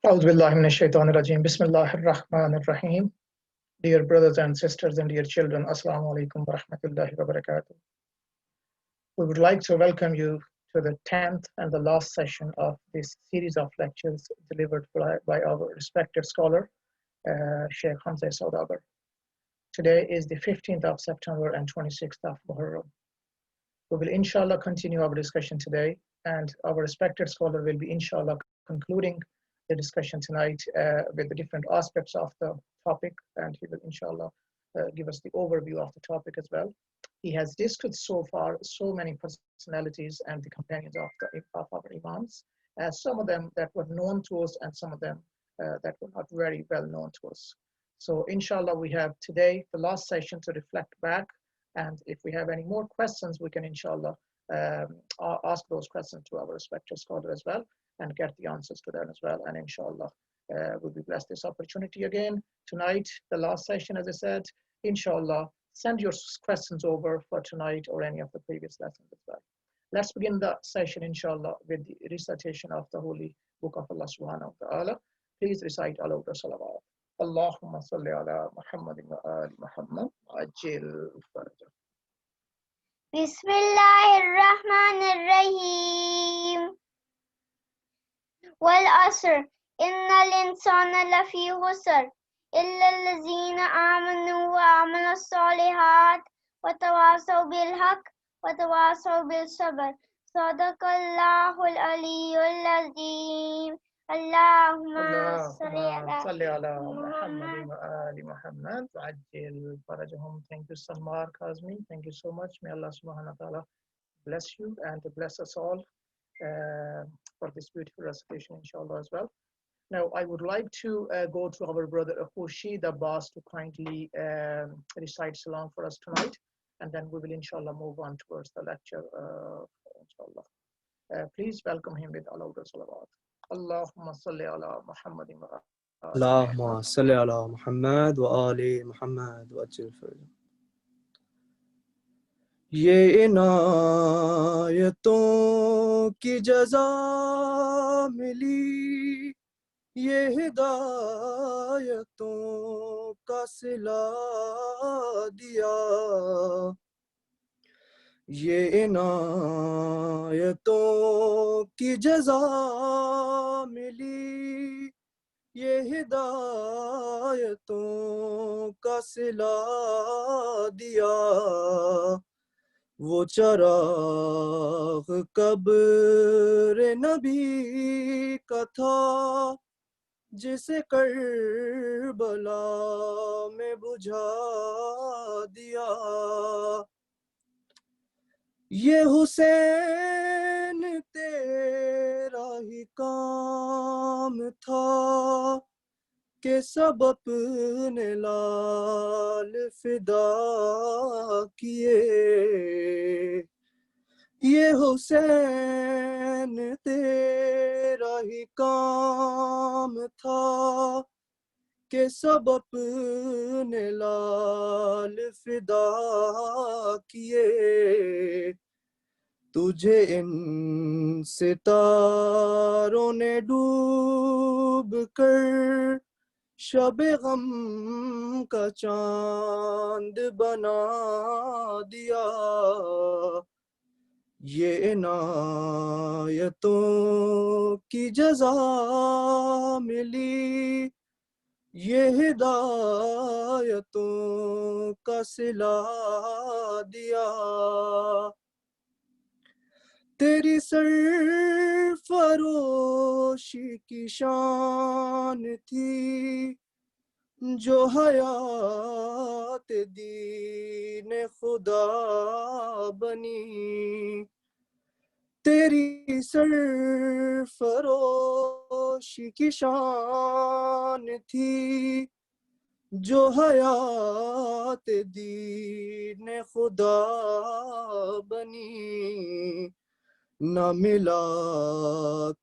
أعوذ بالله من الشيطان الرجيم. بسم الله الرحمن الرحيم. Dear brothers and sisters and dear children, Assalamu alaikum wa rahmatullahi wa barakatuh. We would like to welcome you to the 10th and the last session of this series of lectures delivered by our respected scholar, Shaykh Hamza Sodagar. Today is the 15th of September and 26th of Muharram. We will inshallah continue our discussion today, and our respected scholar will be inshallah concluding the discussion tonight with the different aspects of the topic, and he will inshallah give us the overview of the topic as well. He has discussed so far so many personalities and the companions of our Imams, some of them that were known to us and some of them that were not very well known to us. So inshallah we have today the last session to reflect back, and if we have any more questions we can inshallah ask those questions to our respected scholar as well and get the answers to them as well, and inshallah we'll be blessed this opportunity again tonight, the last session. As I said, inshallah send your questions over for tonight or any of the previous lessons as well. Let's begin the session inshallah with the recitation of the holy book of Allah subhanahu wa ta'ala. Please recite aloud the salawat. Allahumma salli ala Muhammadin wa ali Muhammad ajil farajah. Bismillahirrahmanirrahim. Wal asr, innal insana lafi khusr, illa allazina amanu wa amilus solihat, wa tawasaw bil haqq, wa tawasaw bil sabr. Sadaqallahul aliyyul azim. Allahumma salli ala Muhammadin wa ali Muhammad ajil farajahum. Thank you, Salmar Kazmi. Thank you so much. May Allah subhanahu wa ta'ala bless you and bless us all for this beautiful recitation inshallah as well. Now I would like to go to our brother Khurshid Abbas to kindly recite Salam for us tonight, and then we will inshallah move on towards the lecture inshallah. Please welcome him with aloud salawat. Allahumma salli ala Muhammadin wa ali اللهم صل على محمد وآل محمد وأجل فرجه. یہ عنایتوں کی جزا ملی، یہ ہدایتوں کا صلہ دیا، یہ عنایتوں کی جزا ملی، یہ ہدایتوں کا صلہ دیا، وہ چراغ قبر نبی کا تھا جسے کربلا میں بجھا دیا، یہ حسین تیرا ہی کام تھا کہ سب اپنے لال فدا کیے، یہ حسین تیرا ہی کام تھا کہ سب اپنے لال فدا کیے، تجھے ان ستاروں نے ڈوب کر شب غم کا چاند بنا دیا، یہ عنایتوں کی جزا ملی، یہ ہدایتوں کا صلہ دیا، تیری سرفروشی کی شان تھی جو حیات دین خدا بنی، تیری سرفروشی کی شان تھی جو حیات دین خدا بنی، نہ ملا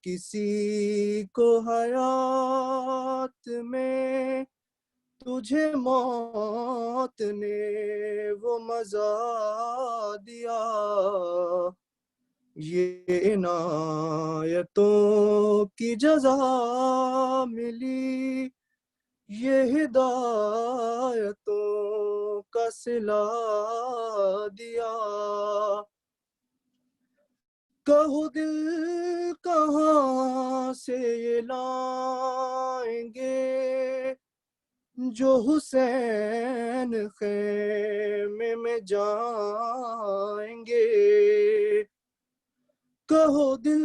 کسی کو حیات میں تجھے موت نے وہ مزہ دیا، یہ عنایتوں کی جزا ملی، یہ ہدایتوں کا صلہ دیا۔ کہو دل کہاں سے یہ لائیں گے، جو حسین خیمے میں جائیں گے۔ کہو دل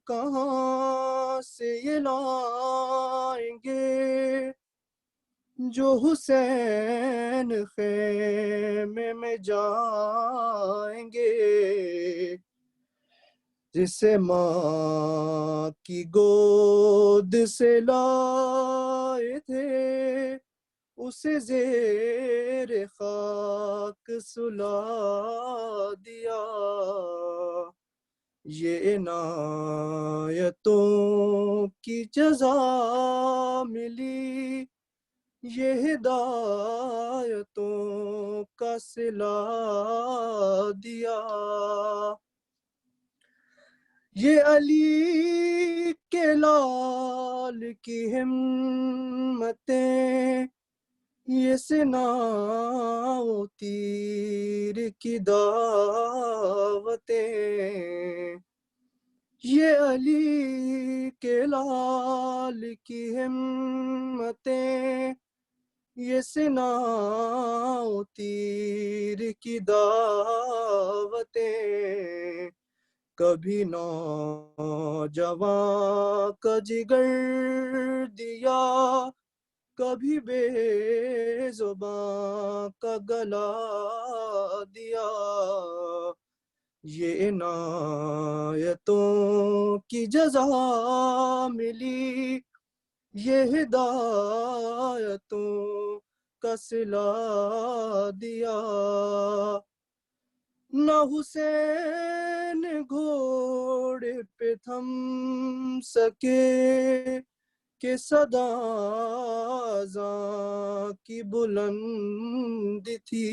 کہاں سے یہ لائیں گے، جو حسین خیمے میں جائیں گے۔ جسے ماں کی گود سے لائے تھے، اسے زیر خاک سلا دیا۔ یہ عنایتوں کی جزا ملی، یہ ہدایتوں کا صلہ دیا۔ یہ علی کے لال کی ہمتیں، یہ سنا و تیر کی دعوتیں، یہ علی کے لال کی ہمتیں، یہ سنا و تیر کی دعوتیں۔ کبھی نوجواں کا جگر دیا، کبھی بے زباں کا گلا دیا۔ یہ عنایتوں کی جزا ملی، یہ ہدایتوں کا صلہ دیا۔ نہ حسین گھوڑے پہ تھم سکے کہ صدا اذاں کی بلند تھی۔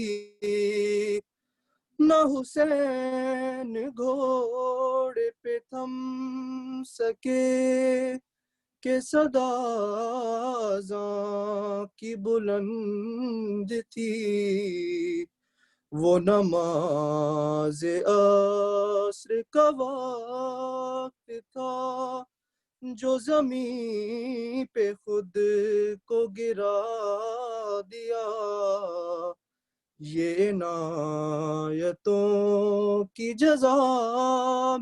نہ حسین گھوڑے پہ تھم سکے کہ صدا اذاں کی بلند تھی۔ وہ نماز عصر کا وقت تھا، جو زمین پہ خود کو گرا دیا۔ یہ عنایتوں کی جزا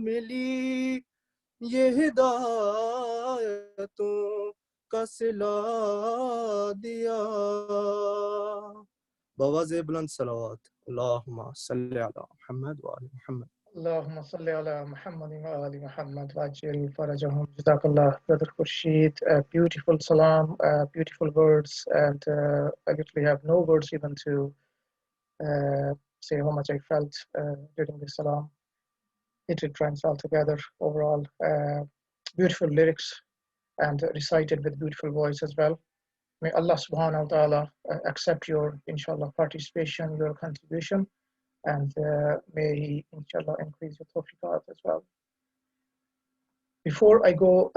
ملی، یہ ہدایتوں کا صلہ دیا۔ بآواز بلند صلوات، اللہم صلی علی محمد و آل محمد۔ اللهم صل على Muhammad wa ali Muhammad wa ajil farajahum. Jazakallah, Brother Khurshid. Beautiful salam, beautiful words, and I literally have no words even to say how much I felt during the salam. It trends all together overall. Beautiful lyrics and recited with beautiful voice as well. May Allah subhanahu wa ta'ala accept your, inshallah, participation, your contribution, and may He, inshallah, increase your tawfiqat as well. Before I go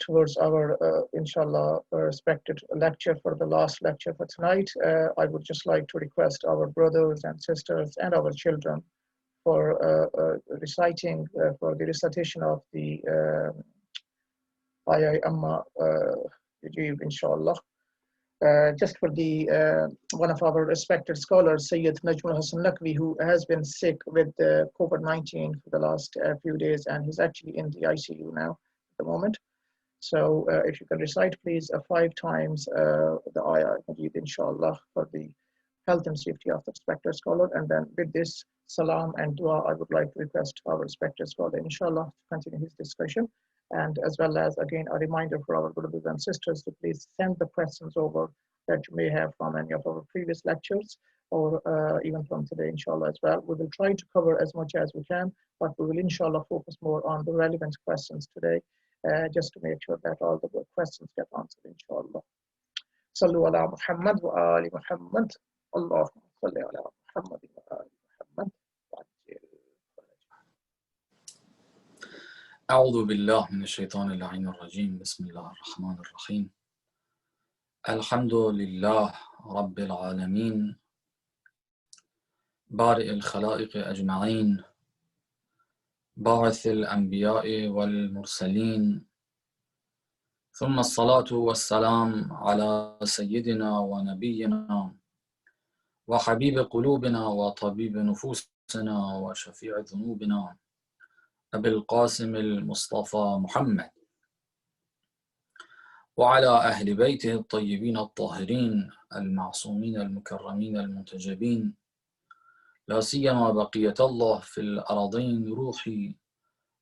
towards our, inshallah, respected lecture for the last lecture for tonight, I would just like to request our brothers and sisters and our children for reciting, for the recitation of the Ayah Amma Yujib, inshallah. Just for the one of our respected scholars, Sayyid Najmul Hasan Naqvi, who has been sick with COVID-19 for the last few days, and he's actually in the ICU now at the moment. So if you can recite, please, 5 times the ayah, inshallah, for the health and safety of the respected scholar. And then with this salam and dua, I would like to request our respected scholar, inshallah, to continue his discussion. And as well as, again, a reminder for our brothers and sisters to please send the questions over that you may have from any of our previous lectures, or even from today, inshallah, as well. We will try to cover as much as we can, but we will, inshallah, focus more on the relevant questions today, just to make sure that all the good questions get answered, inshallah. Sallu ala Muhammad wa ali Muhammad. Allahumma salli ala Muhammad wa ali Muhammad. أعوذ بالله من الشيطان اللعين الرجيم بسم الله الرحمن الرحيم الحمد لله رب العالمين بارئ الخلائق أجمعين باعث الأنبياء والمرسلين ثم الصلاة والسلام على سيدنا ونبينا وحبيب قلوبنا وطبيب نفوسنا وشفيع ذنوبنا أبي القاسم المصطفى محمد وعلى أهل بيته الطيبين الطاهرين المعصومين المكرمين المنتجبين لا سيما بقية الله في الأراضين روحي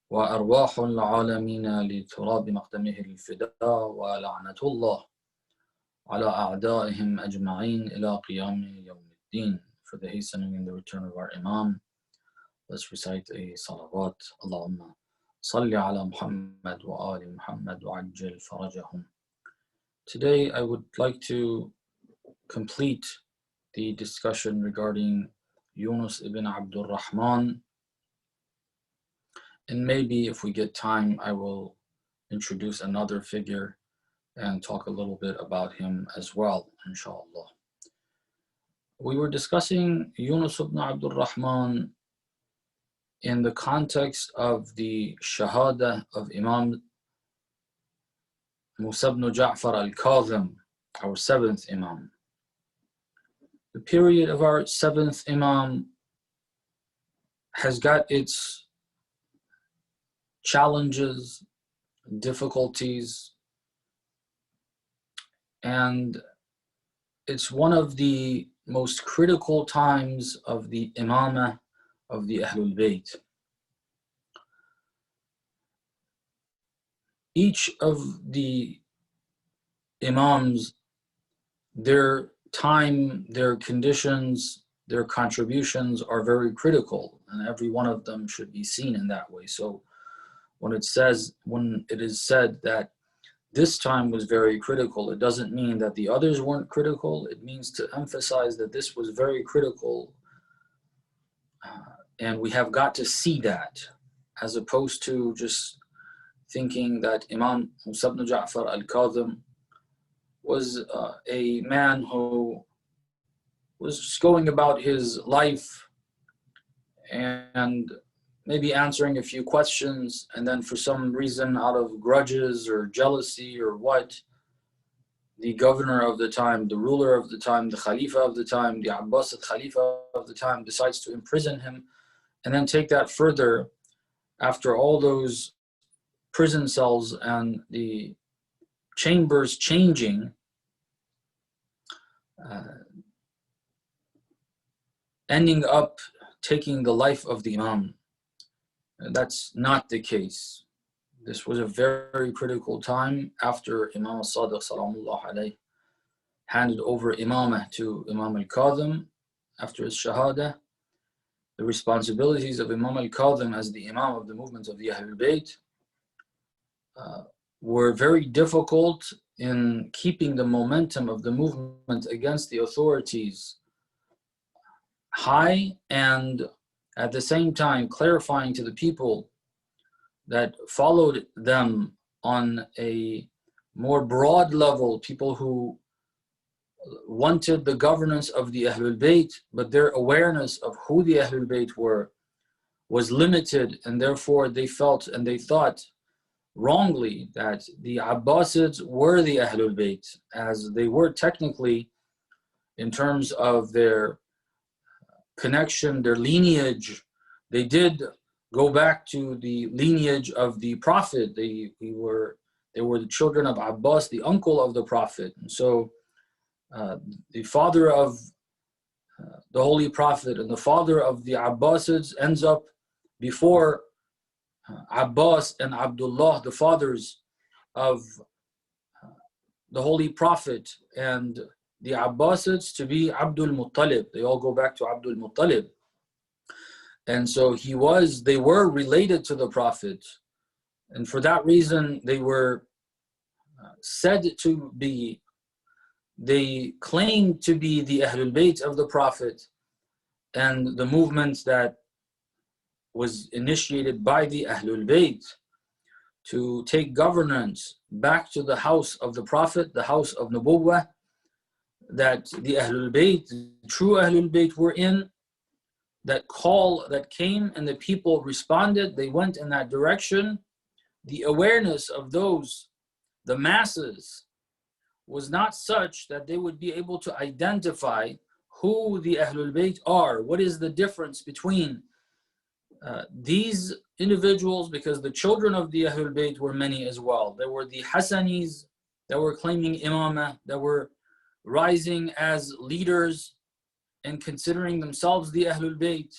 وأرواح العالمين لتراب مقدمه الفداء ولعنة الله على أعدائهم أجمعين إلى قيام يوم الدين. For the hastening and the return of our Imam, let's recite a salawat. Allahumma salli ala Muhammad wa ali Muhammad wa ajjal farajahum. Today I would like to complete the discussion regarding Yunus ibn Abdul Rahman, and maybe if we get time I will introduce another figure and talk a little bit about him as well, inshallah. We were discussing Yunus ibn Abdul Rahman in the context of the Shahada of Imam Musa ibn Ja'far al-Kazim, our seventh Imam. The period of our seventh Imam has got its challenges, difficulties, and it's one of the most critical times of the Imamah of the Ahlul Bayt. Each of the Imams, their time, their conditions, their contributions are very critical, and every one of them should be seen in that way. So when it is said that this time was very critical, it doesn't mean that the others weren't critical. It means to emphasize that this was very critical, and we have got to see that, as opposed to just thinking that Imam Musa ibn Ja'far al-Kazim was a man who was just going about his life and maybe answering a few questions, and then for some reason, out of grudges or jealousy or what, the governor of the time, the ruler of the time, the Khalifa of the time, the Abbasid Khalifa of the time decides to imprison him, and then take that further after all those prison cells and the chambers changing, ending up taking the life of the Imam. That's not the case. This was a very critical time after Imam al-Sadiq salamullah alayhi handed over Imamah to Imam al-Kazim after his Shahada. The responsibilities of Imam al-Kazim as the Imam of the movement of the Ahlul Bayt were very difficult in keeping the momentum of the movement against the authorities high, and at the same time clarifying to the people that followed them on a more broad level, people who wanted the governance of the Ahlul Bayt, but their awareness of who the Ahlul Bayt were was limited, and therefore they felt and they thought wrongly that the Abbasids were the Ahlul Bayt, as they were technically in terms of their connection, their lineage. They did go back to the lineage of the Prophet. They were the children of Abbas, the uncle of the Prophet. And so the father of the Holy Prophet and the father of the Abbasids ends up before Abbas and Abdullah, the fathers of the Holy Prophet, and the Abbasids to be Abdul Muttalib. They all go back to Abdul Muttalib. And so they were related to the Prophet. And for that reason, they were said to be, they claimed to be the Ahlul Bayt of the Prophet, and the movement that was initiated by the Ahlul Bayt. to take governance back to the house of the Prophet, the house of Nubuwwah, that the Ahlul Bayt, the true Ahlul Bayt were in. That call that came and the people responded, they went in that direction. The awareness of those, the masses, was not such that they would be able to identify who the Ahlul Bayt are. What is the difference between these individuals? Because the children of the Ahlul Bayt were many as well. There were the Hassanis that were claiming imamah, that were rising as leaders and considering themselves the Ahlul Bayt.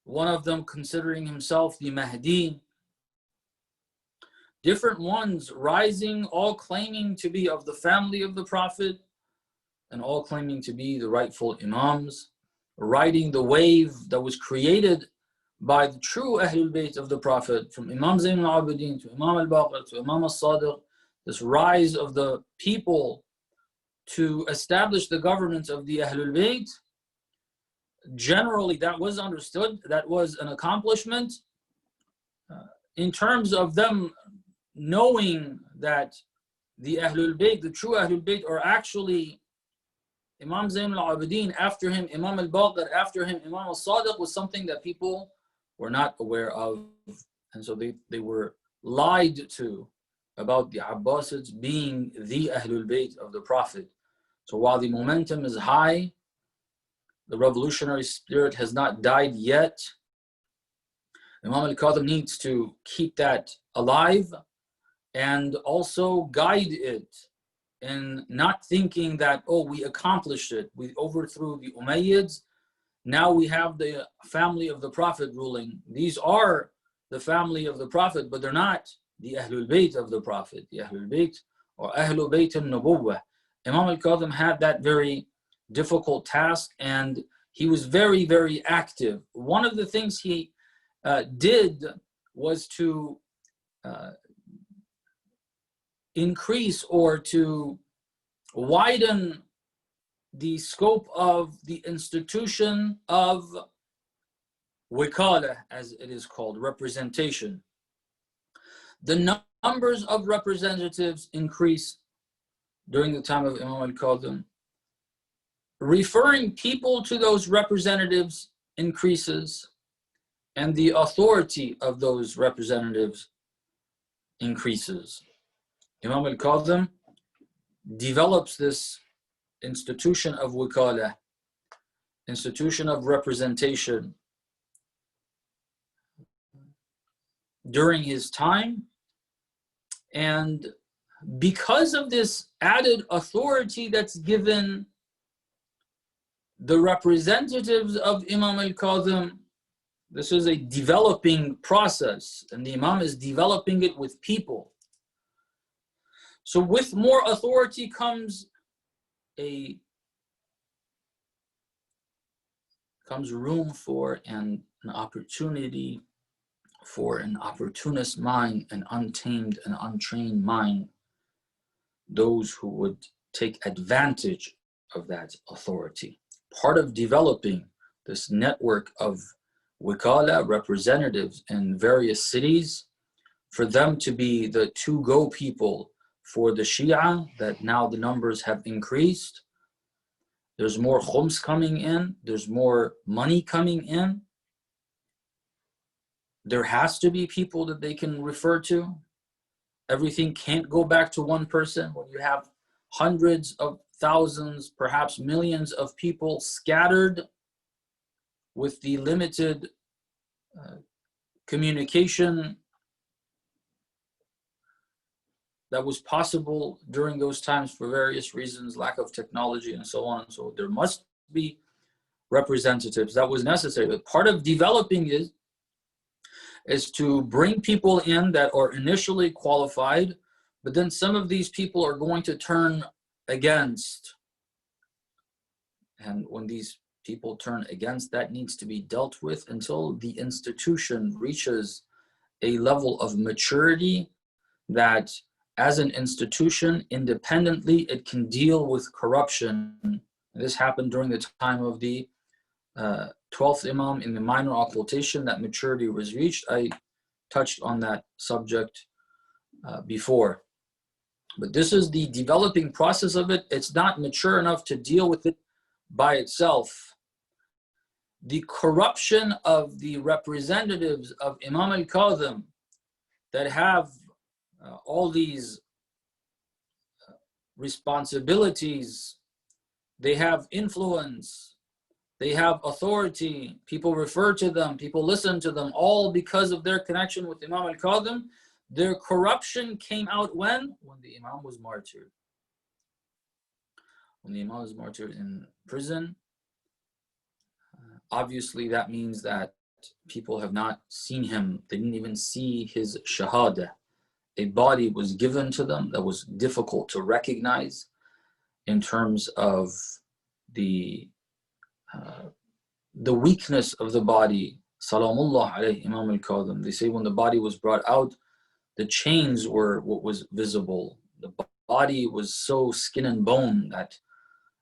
One of them considering himself the Mahdi. Different ones rising, all claiming to be of the family of the Prophet and all claiming to be the rightful Imams, riding the wave that was created by the true Ahlul Bayt of the Prophet, from Imam Zayn al-Abidin to Imam al-Baqir to Imam al-Sadiq, this rise of the people to establish the governance of the Ahlul Bayt. Generally, that was understood, that was an accomplishment. In terms of them knowing that the Ahlul Bayt, the true Ahlul Bayt, are actually Imam Zayn al-Abidin, after him Imam al-Baqir, after him Imam al-Sadiq, was something that people were not aware of. And so they were lied to about the Abbasids being the Ahlul Bayt of the Prophet. So while the momentum is high, the revolutionary spirit has not died yet. Imam al-Kadhim needs to keep that alive and also guide it in not thinking that, oh, we accomplished it, we overthrew the Umayyads, now we have the family of the Prophet ruling. These are the family of the Prophet, but they're not the Ahlul Bayt of the Prophet. The Ahlul Bayt, or Ahlul Bayt al-Nubuwwah. Imam al-Kadhim had that very difficult task, and he was very, very active. One of the things he did was to increase or to widen the scope of the institution of wikala, as it is called, representation. The numbers of representatives increased during the time of Imam al-Kadhim. Referring people to those representatives increases, and the authority of those representatives increases. Imam al-Kadhim develops this institution of wikala, institution of representation, during his time. And because of this added authority that's given the representatives of Imam al-Kadhim, this is a developing process, and the Imam is developing it with people. So with more authority comes room for an opportunity for an opportunist mind, an untamed and untrained mind, those who would take advantage of that authority. Part of developing this network of wikala, representatives in various cities, for them to be the to-go people for the Shia, that now the numbers have increased. There's more khums coming in, there's more money coming in. There has to be people that they can refer to. Everything can't go back to one person. When you have hundreds of thousands, perhaps millions of people scattered with the limited communication that was possible during those times for various reasons, lack of technology and so on. So there must be representatives. That was necessary. But part of developing is to bring people in that are initially qualified, but then some of these people are going to turn against. And when these people turn against, that needs to be dealt with until the institution reaches a level of maturity that as an institution, independently, it can deal with corruption. This happened during the time of the 12th Imam in the minor occultation. That maturity was reached. I touched on that subject before. But this is the developing process of it. It's not mature enough to deal with it by itself. The corruption of the representatives of Imam al-Kadhim that have all these responsibilities, they have influence, they have authority, people refer to them, people listen to them, all because of their connection with Imam al-Kadhim. Their corruption came out when? When the Imam was martyred. When the Imam was martyred in prison, obviously that means that people have not seen him. They didn't even see his shahada. A body was given to them that was difficult to recognize in terms of the weakness of the body. Salamullah alayhi Imam al-Kadhim. They say when the body was brought out, the chains were what was visible. The body was so skin and bone that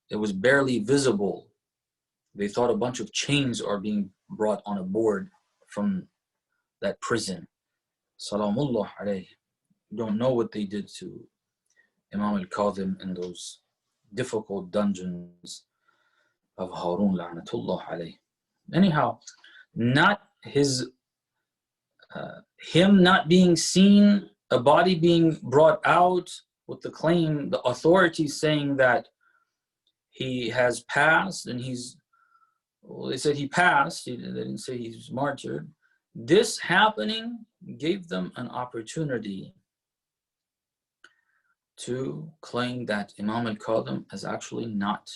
it was barely visible. They thought a bunch of chains are being brought on a board from that prison. Salamullah alayhi. You don't know what they did to Imam al-Kadhim in those difficult dungeons of Harun la'natullah alayhi. Anyhow, not his him not being seen, a body being brought out with the claim, the authorities saying that he has passed and he's, well, they said he passed, they didn't say he's martyred. This happening gave them an opportunity to claim that Imam al-Kadhim has actually not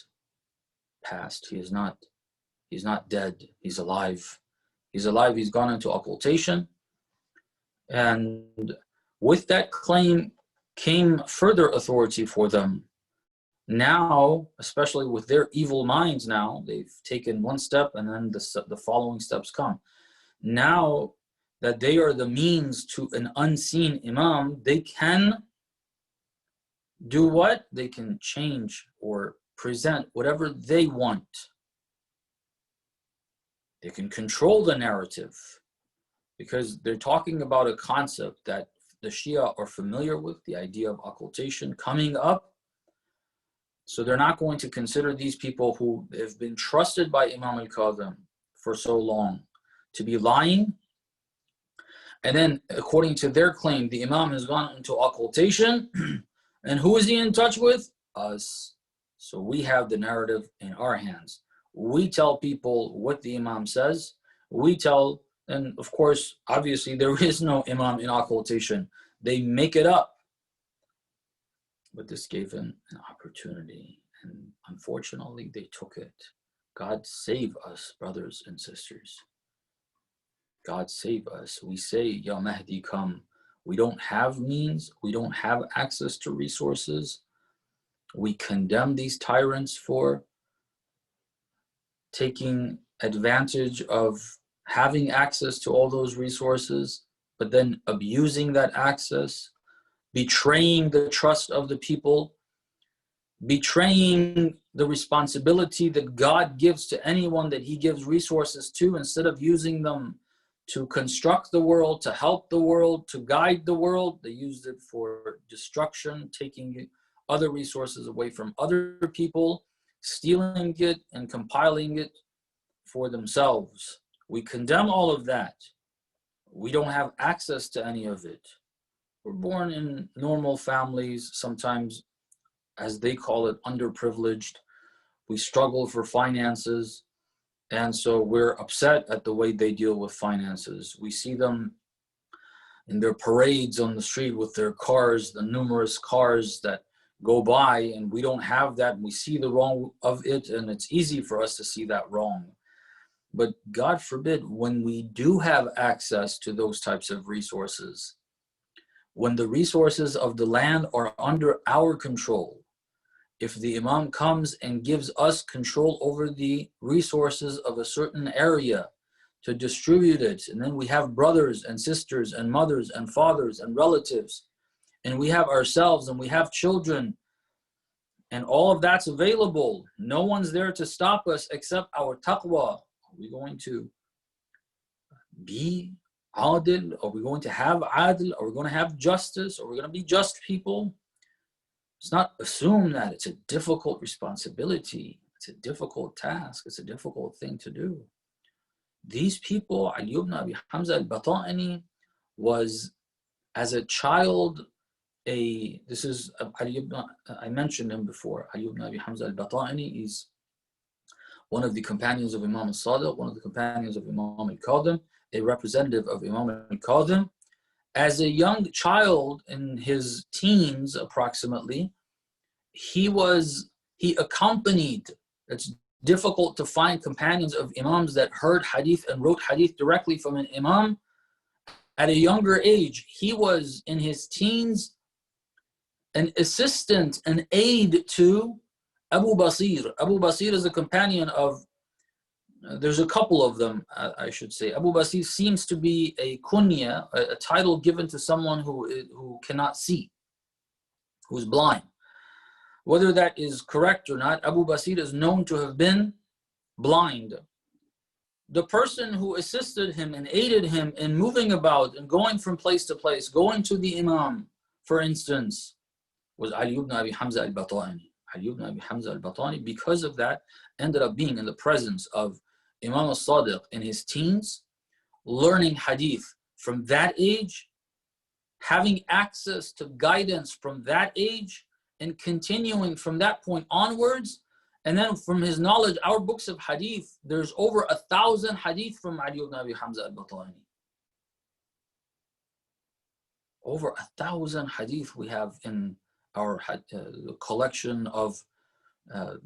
passed. He's not dead, he's alive. He's alive, he's gone into occultation. And with that claim came further authority for them. Now, especially with their evil minds now, they've taken one step and then the following steps come. Now that they are the means to an unseen Imam, they can do what? They can change or present whatever they want. They can control the narrative because they're talking about a concept that the Shia are familiar with, the idea of occultation coming up. So they're not going to consider these people who have been trusted by Imam al-Kadhim for so long to be lying. And then according to their claim, the Imam has gone into occultation. And who is he in touch with? Us. So we have the narrative in our hands. We tell people what the Imam says. We tell, and of course, obviously there is no Imam in occultation. They make it up. But this gave them an opportunity. And unfortunately, they took it. God save us, brothers and sisters. God save us. We say, Ya Mahdi, come. We don't have means. We don't have access to resources. We condemn these tyrants for taking advantage of having access to all those resources, but then abusing that access, betraying the trust of the people, betraying the responsibility that God gives to anyone that he gives resources to, instead of using them to construct the world, to help the world, to guide the world. They used it for destruction, taking other resources away from other people, stealing it and compiling it for themselves. We condemn all of that. We don't have access to any of it. We're born in normal families, sometimes, as they call it, underprivileged. We struggle for finances. And so we're upset at the way they deal with finances. We see them in their parades on the street with their cars, the numerous cars that go by, and we don't have that. We see the wrong of it, and it's easy for us to see that wrong. But God forbid, when we do have access to those types of resources, when the resources of the land are under our control, if the Imam comes and gives us control over the resources of a certain area to distribute it, and then we have brothers and sisters and mothers and fathers and relatives, and we have ourselves and we have children, and all of that's available, no one's there to stop us except our taqwa. Are we going to be adil? Are we going to have adil? Are we going to have justice? Are we going to be just people? It's not assumed that. It's a difficult responsibility. It's a difficult task. It's a difficult thing to do. These people, Ali ibn Abi Hamza al-Bata'ani was, as a child, this is Ali ibn, I mentioned him before. Ali ibn Abi Hamza al-Bata'ani is one of the companions of Imam al-Sadiq, one of the companions of Imam al-Kadhim, a representative of Imam al-Kadhim. As a young child in his teens, approximately, he accompanied. It's difficult to find companions of Imams that heard hadith and wrote hadith directly from an Imam at a younger age. He was, in his teens, an assistant, an aide to Abu Basir. Abu Basir is a companion of, there's a couple of them, I should say. Abu Basir seems to be a kunya, a title given to someone who cannot see, who's blind. Whether that is correct or not, Abu Basir is known to have been blind. The person who assisted him and aided him in moving about and going from place to place, going to the Imam, for instance, was Ali ibn Abi Hamza al-Bata'ani. Ali ibn Abi Hamza al-Bata'ani, because of that, ended up being in the presence of Imam al-Sadiq in his teens, learning hadith from that age, having access to guidance from that age, and continuing from that point onwards. And then from his knowledge, our books of hadith, there's over 1,000 hadith from Ali ibn Abi Hamza al-Bata'ani. Over 1,000 hadith we have in our collection of a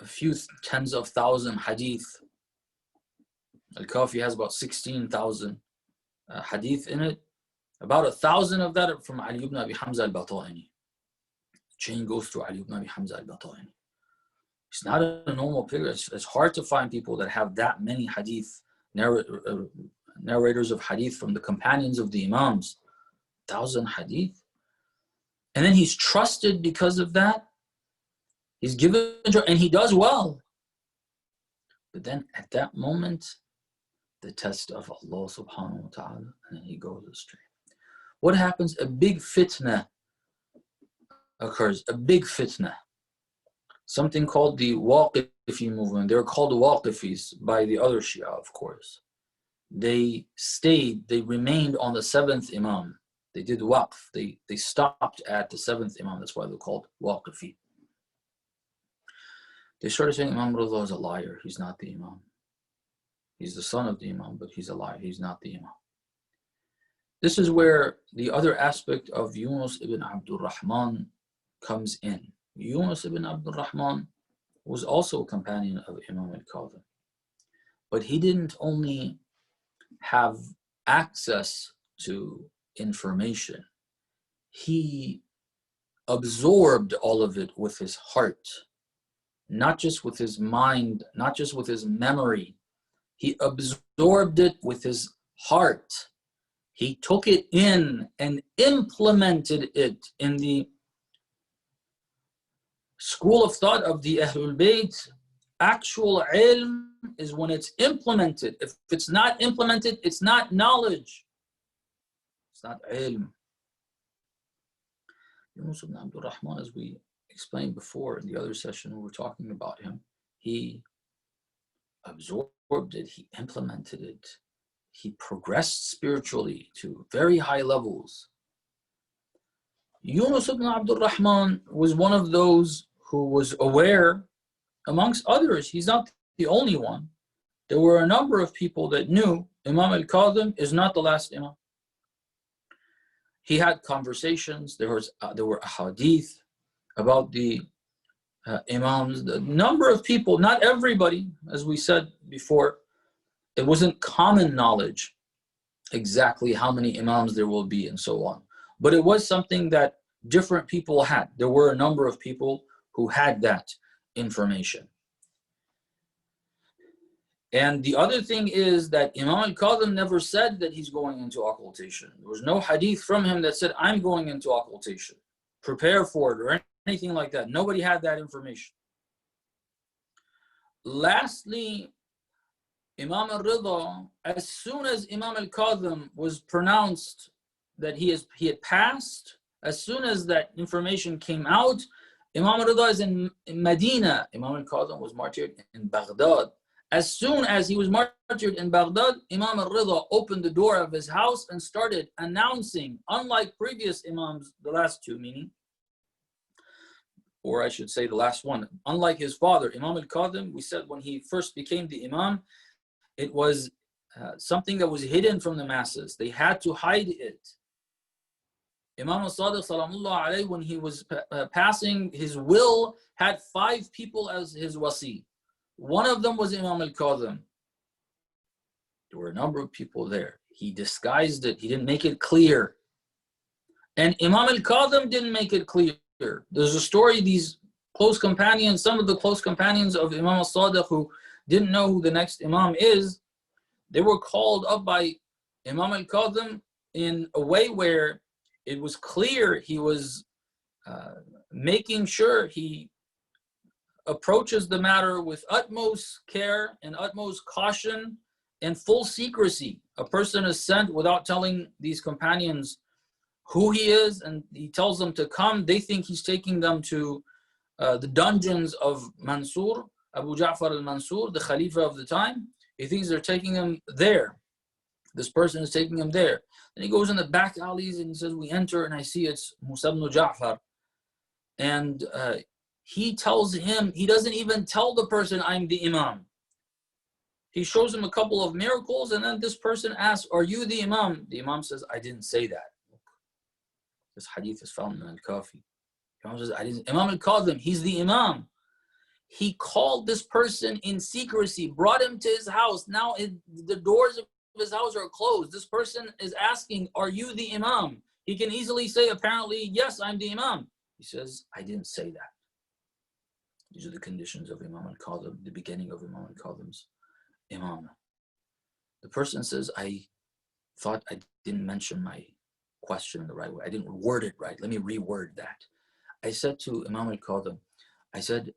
few tens of thousand hadith. Al-Kafi has about 16,000 hadith in it. About 1,000 of that are from Ali ibn Abi Hamza al-Bata'ani. Chain goes to Ali ibn Abi Hamza al-Bata'ani. It's not a normal figure. It's hard to find people that have that many hadith, narrators of hadith from the companions of the Imams. 1,000 hadith. And then he's trusted because of that. He's given, and he does well. But then at that moment, the test of Allah subhanahu wa ta'ala, and then he goes astray. What happens? A big fitna occurs, a big fitna. Something called the Waqifi movement. They're called Waqifis by the other Shia, of course. They remained on the 7th Imam. They did waqf. They stopped at the 7th Imam. That's why they're called Waqifi. They started saying Imam Ridha is a liar. He's not the Imam. He's the son of the Imam, but he's a liar. He's not the Imam. This is where the other aspect of Yunus ibn Abdul Rahman comes in. Yunus ibn Abdul Rahman was also a companion of Imam al-Kadhim. But he didn't only have access to information. He absorbed all of it with his heart, not just with his mind, not just with his memory. He absorbed it with his heart. He took it in and implemented it in the school of thought of the Ahlul Bayt. Actual ilm is when it's implemented. If it's not implemented, it's not knowledge. It's not ilm. Yunus ibn Abdul Rahman, as we explained before in the other session we were talking about him, he absorbed it, he implemented it. He progressed spiritually to very high levels. Yunus ibn Abdul Rahman was one of those who was aware, amongst others, he's not the only one. There were a number of people that knew Imam al-Kadhim is not the last Imam. He had conversations, there were hadith about the Imams. The number of people, not everybody, as we said before, it wasn't common knowledge exactly how many Imams there will be and so on. But it was something that different people had. There were a number of people who had that information. And the other thing is that Imam al-Kadhim never said that he's going into occultation. There was no hadith from him that said, I'm going into occultation. Prepare for it or anything like that. Nobody had that information. Lastly, Imam al-Rida, as soon as Imam al-Kadhim was pronounced that he had passed, as soon as that information came out, Imam al-Rida is in Medina. Imam al-Kadhim was martyred in Baghdad. As soon as he was martyred in Baghdad, Imam al-Rida opened the door of his house and started announcing, unlike previous Imams, the last two meaning, or I should say the last one, unlike his father, Imam al-Kadhim, we said when he first became the Imam, it was something that was hidden from the masses. They had to hide it. Imam al-Sadiq salamullah alayhi, when he was passing, his will had 5 people as his wasi. One of them was Imam al-Kadhim. There were a number of people there. He disguised it. He didn't make it clear. And Imam al-Kadhim didn't make it clear. There's a story, these close companions, some of the close companions of Imam al-Sadiq who didn't know who the next Imam is, they were called up by Imam al-Kadhim in a way where it was clear he was making sure he approaches the matter with utmost care and utmost caution and full secrecy. A person is sent without telling these companions who he is, and he tells them to come. They think he's taking them to the dungeons of Mansur, Abu Ja'far al-Mansur, the Khalifa of the time. He thinks they're taking him there. This person is taking him there. Then he goes in the back alleys and he says, we enter and I see it's Musa ibn Ja'far. And he tells him, he doesn't even tell the person, I'm the Imam. He shows him a couple of miracles, and then this person asks, are you the Imam? The Imam says, I didn't say that. This hadith is found in Al-Kafi. Imam says, Imam al-Kadhim, he's the Imam. He called this person in secrecy, brought him to his house. Now the doors of his house are closed. This person is asking, are you the Imam? He can easily say, apparently, yes, I'm the Imam. He says, I didn't say that. These are the conditions of Imam al-Kadhim, the beginning of Imam al-Kadhim's Imam. The person says, I thought I didn't mention my question in the right way. I didn't word it right. Let me reword that. I said to Imam al-Kadhim, I said,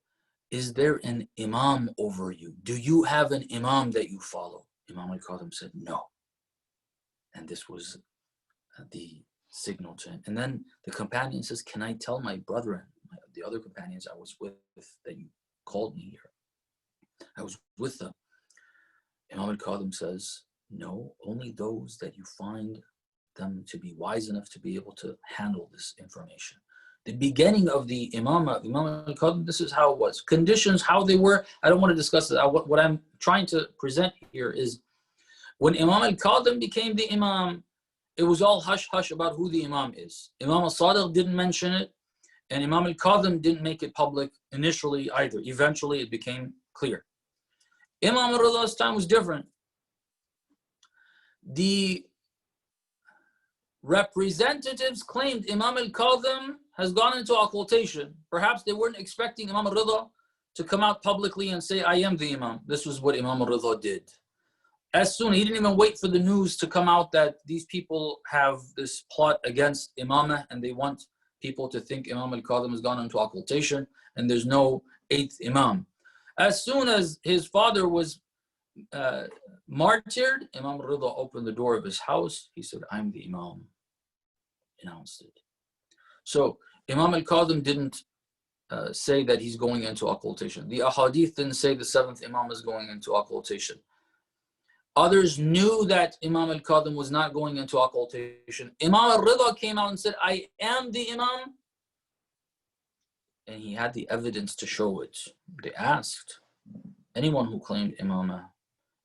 is there an Imam over you? Do you have an Imam that you follow? Imam al-Kadhim said, no. And this was the signal to him. And then the companion says, can I tell my brethren, the other companions I was with, that you called me here? I was with them. Imam al-Kadhim says, no, only those that you find them to be wise enough to be able to handle this information. The beginning of the Imamah of Imam al-Kadhim, this is how it was. Conditions, how they were, I don't want to discuss it. What I'm trying to present here is when Imam al-Kadhim became the Imam, it was all hush-hush about who the Imam is. Imam al-Sadiq didn't mention it, and Imam al-Kadhim didn't make it public initially either. Eventually, it became clear. Imam al-Rida's time was different. The representatives claimed Imam al-Kadhim has gone into occultation. Perhaps they weren't expecting Imam al-Rida to come out publicly and say, I am the Imam. This was what Imam al-Rida did. As soon, he didn't even wait for the news to come out that these people have this plot against Imamah and they want people to think Imam al-Kadhim has gone into occultation and there's no 8th Imam. As soon as his father was martyred, Imam al-Rida opened the door of his house. He said, I'm the Imam. Announced it. So Imam al-Kadhim didn't say that he's going into occultation. The ahadith didn't say the 7th Imam is going into occultation. Others knew that Imam al-Kadhim was not going into occultation. Imam al-Rida came out and said, I am the Imam. And he had the evidence to show it. They asked anyone who claimed Imamah,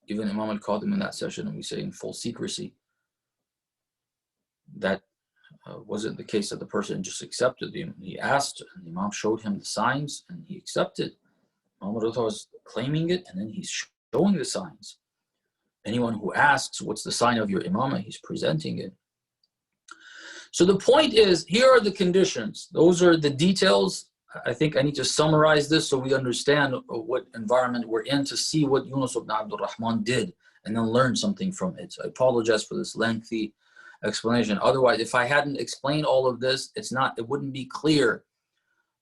even Imam al-Kadhim in that session, and we say in full secrecy, that wasn't the case that the person just accepted. He asked, and the Imam showed him the signs, and he accepted. Imam al-Rida was claiming it, and then he's showing the signs. Anyone who asks, what's the sign of your Imamah? He's presenting it. So the point is, here are the conditions. Those are the details. I think I need to summarize this so we understand what environment we're in to see what Yunus ibn Abdul Rahman did and then learn something from it. So I apologize for this lengthy explanation. Otherwise, if I hadn't explained all of this, it wouldn't be clear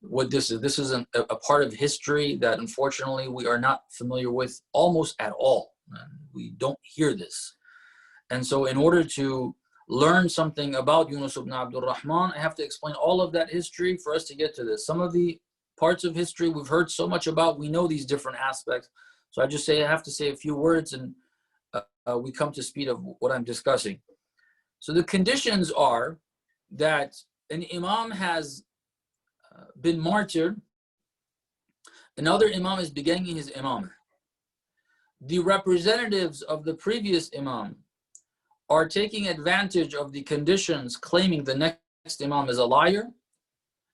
what this is. This is a part of history that unfortunately we are not familiar with almost at all. and we don't hear this. And so in order to learn something about Yunus ibn Abdul Rahman, I have to explain all of that history for us to get to this. Some of the parts of history we've heard so much about, we know these different aspects. So I have to say a few words, and we come to speed of what I'm discussing. So the conditions are that an imam has been martyred, another imam is beginning his imam. The representatives of the previous imam are taking advantage of the conditions, claiming the next imam is a liar,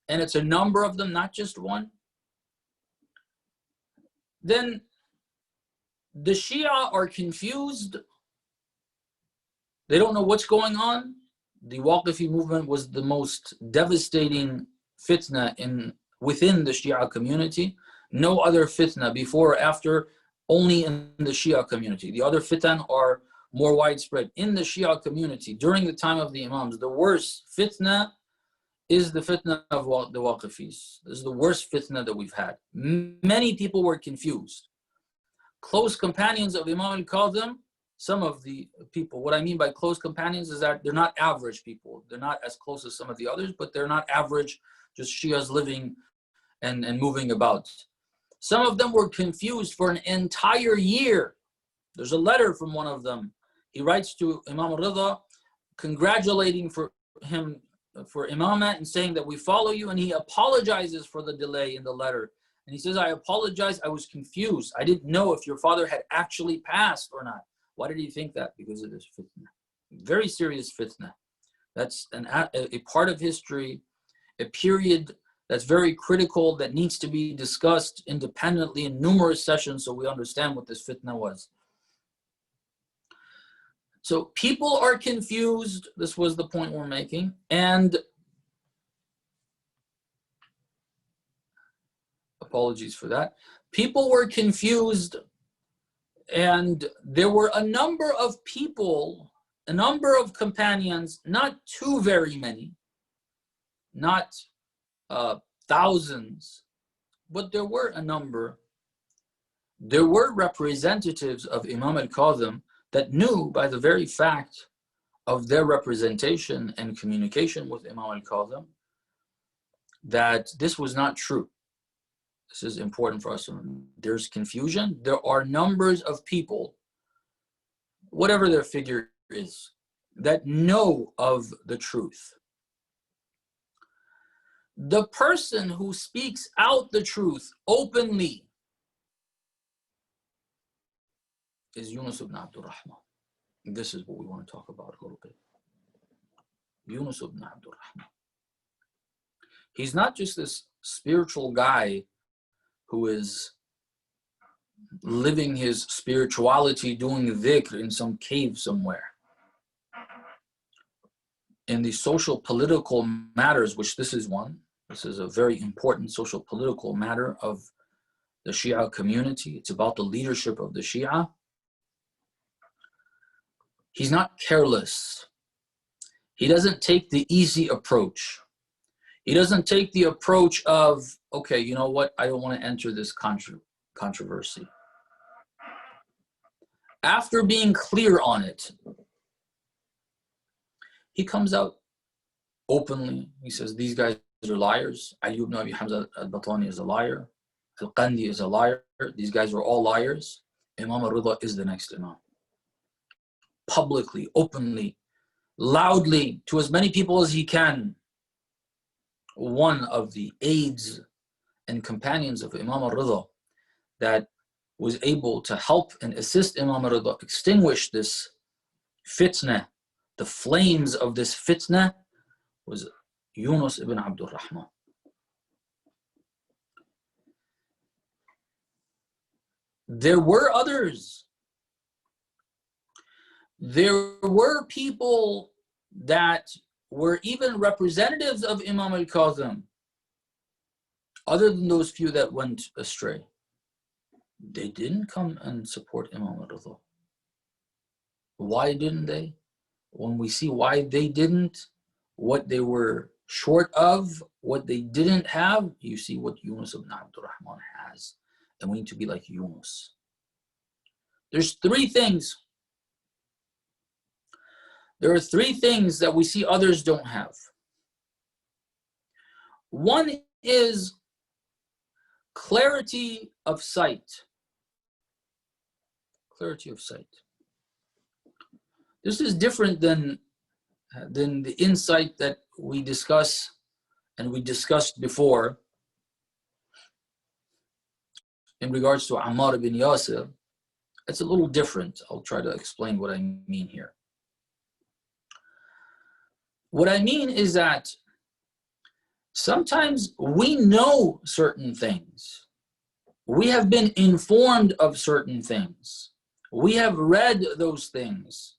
and it's a number of them, not just one. Then the Shia are confused. They don't know what's going on. The Waqifi movement was the most devastating fitna within the Shia community. No other fitna before or after, only in the Shia community. The other fitan are more widespread. In the Shia community, during the time of the Imams, the worst fitna is the fitna of the Waqifis. This is the worst fitna that we've had. Many people were confused. Close companions of Imam al-Kadhim, some of the people, what I mean by close companions is that they're not average people. They're not as close as some of the others, but they're not average, just Shias living and moving about. Some of them were confused for an entire year. There's a letter from one of them. He writes to Imam al-Ridha, congratulating him for imamah and saying that we follow you, and he apologizes for the delay in the letter. And he says, I apologize, I was confused. I didn't know if your father had actually passed or not. Why did he think that? Because of this fitna. Very serious fitna. That's a part of history, a period that's very critical, that needs to be discussed independently in numerous sessions so we understand what this fitna was. So people are confused. This was the point we're making. And apologies for that. People were confused, and there were a number of people, a number of companions, not too very many, not thousands, but there were a number. There were representatives of Imam al-Kadhim that knew by the very fact of their representation and communication with Imam al-Kadhim that this was not true. This is important for us to remember. There's confusion. There are numbers of people, whatever their figure is, that know of the truth. The person who speaks out the truth openly is Yunus ibn Abdul Rahman. This is what we want to talk about a little bit. Yunus ibn Abdul Rahman. He's not just this spiritual guy who is living his spirituality, doing dhikr in some cave somewhere. In the social political matters, which this is one, this is a very important social political matter of the Shia community. It's about the leadership of the Shia. He's not careless. He doesn't take the easy approach. He doesn't take the approach of, okay, you know what, I don't want to enter this controversy. After being clear on it, he comes out openly. He says, these guys are liars. Ali ibn Abi Hamza al-Batani is a liar. Al-Qandi is a liar. These guys are all liars. Imam al-Ridha is the next imam. Publicly, openly, loudly, to as many people as he can. One of the aides and companions of Imam al-Ridha that was able to help and assist Imam al-Ridha extinguish this fitna, the flames of this fitna, was Yunus ibn Abdul Rahman. There were others. There were people that were even representatives of Imam al-Kadhim, other than those few that went astray. They didn't come and support Imam al-Ridha. Why didn't they? When we see why they didn't, what they were short of, what they didn't have, you see what Yunus ibn Abdul Rahman has. And we need to be like Yunus. There's three things. There are three things that we see others don't have. One is clarity of sight. Clarity of sight. This is different than the insight that we discuss and we discussed before in regards to Ammar ibn Yasir. It's a little different. I'll try to explain what I mean here. What I mean is that sometimes we know certain things. We have been informed of certain things. We have read those things.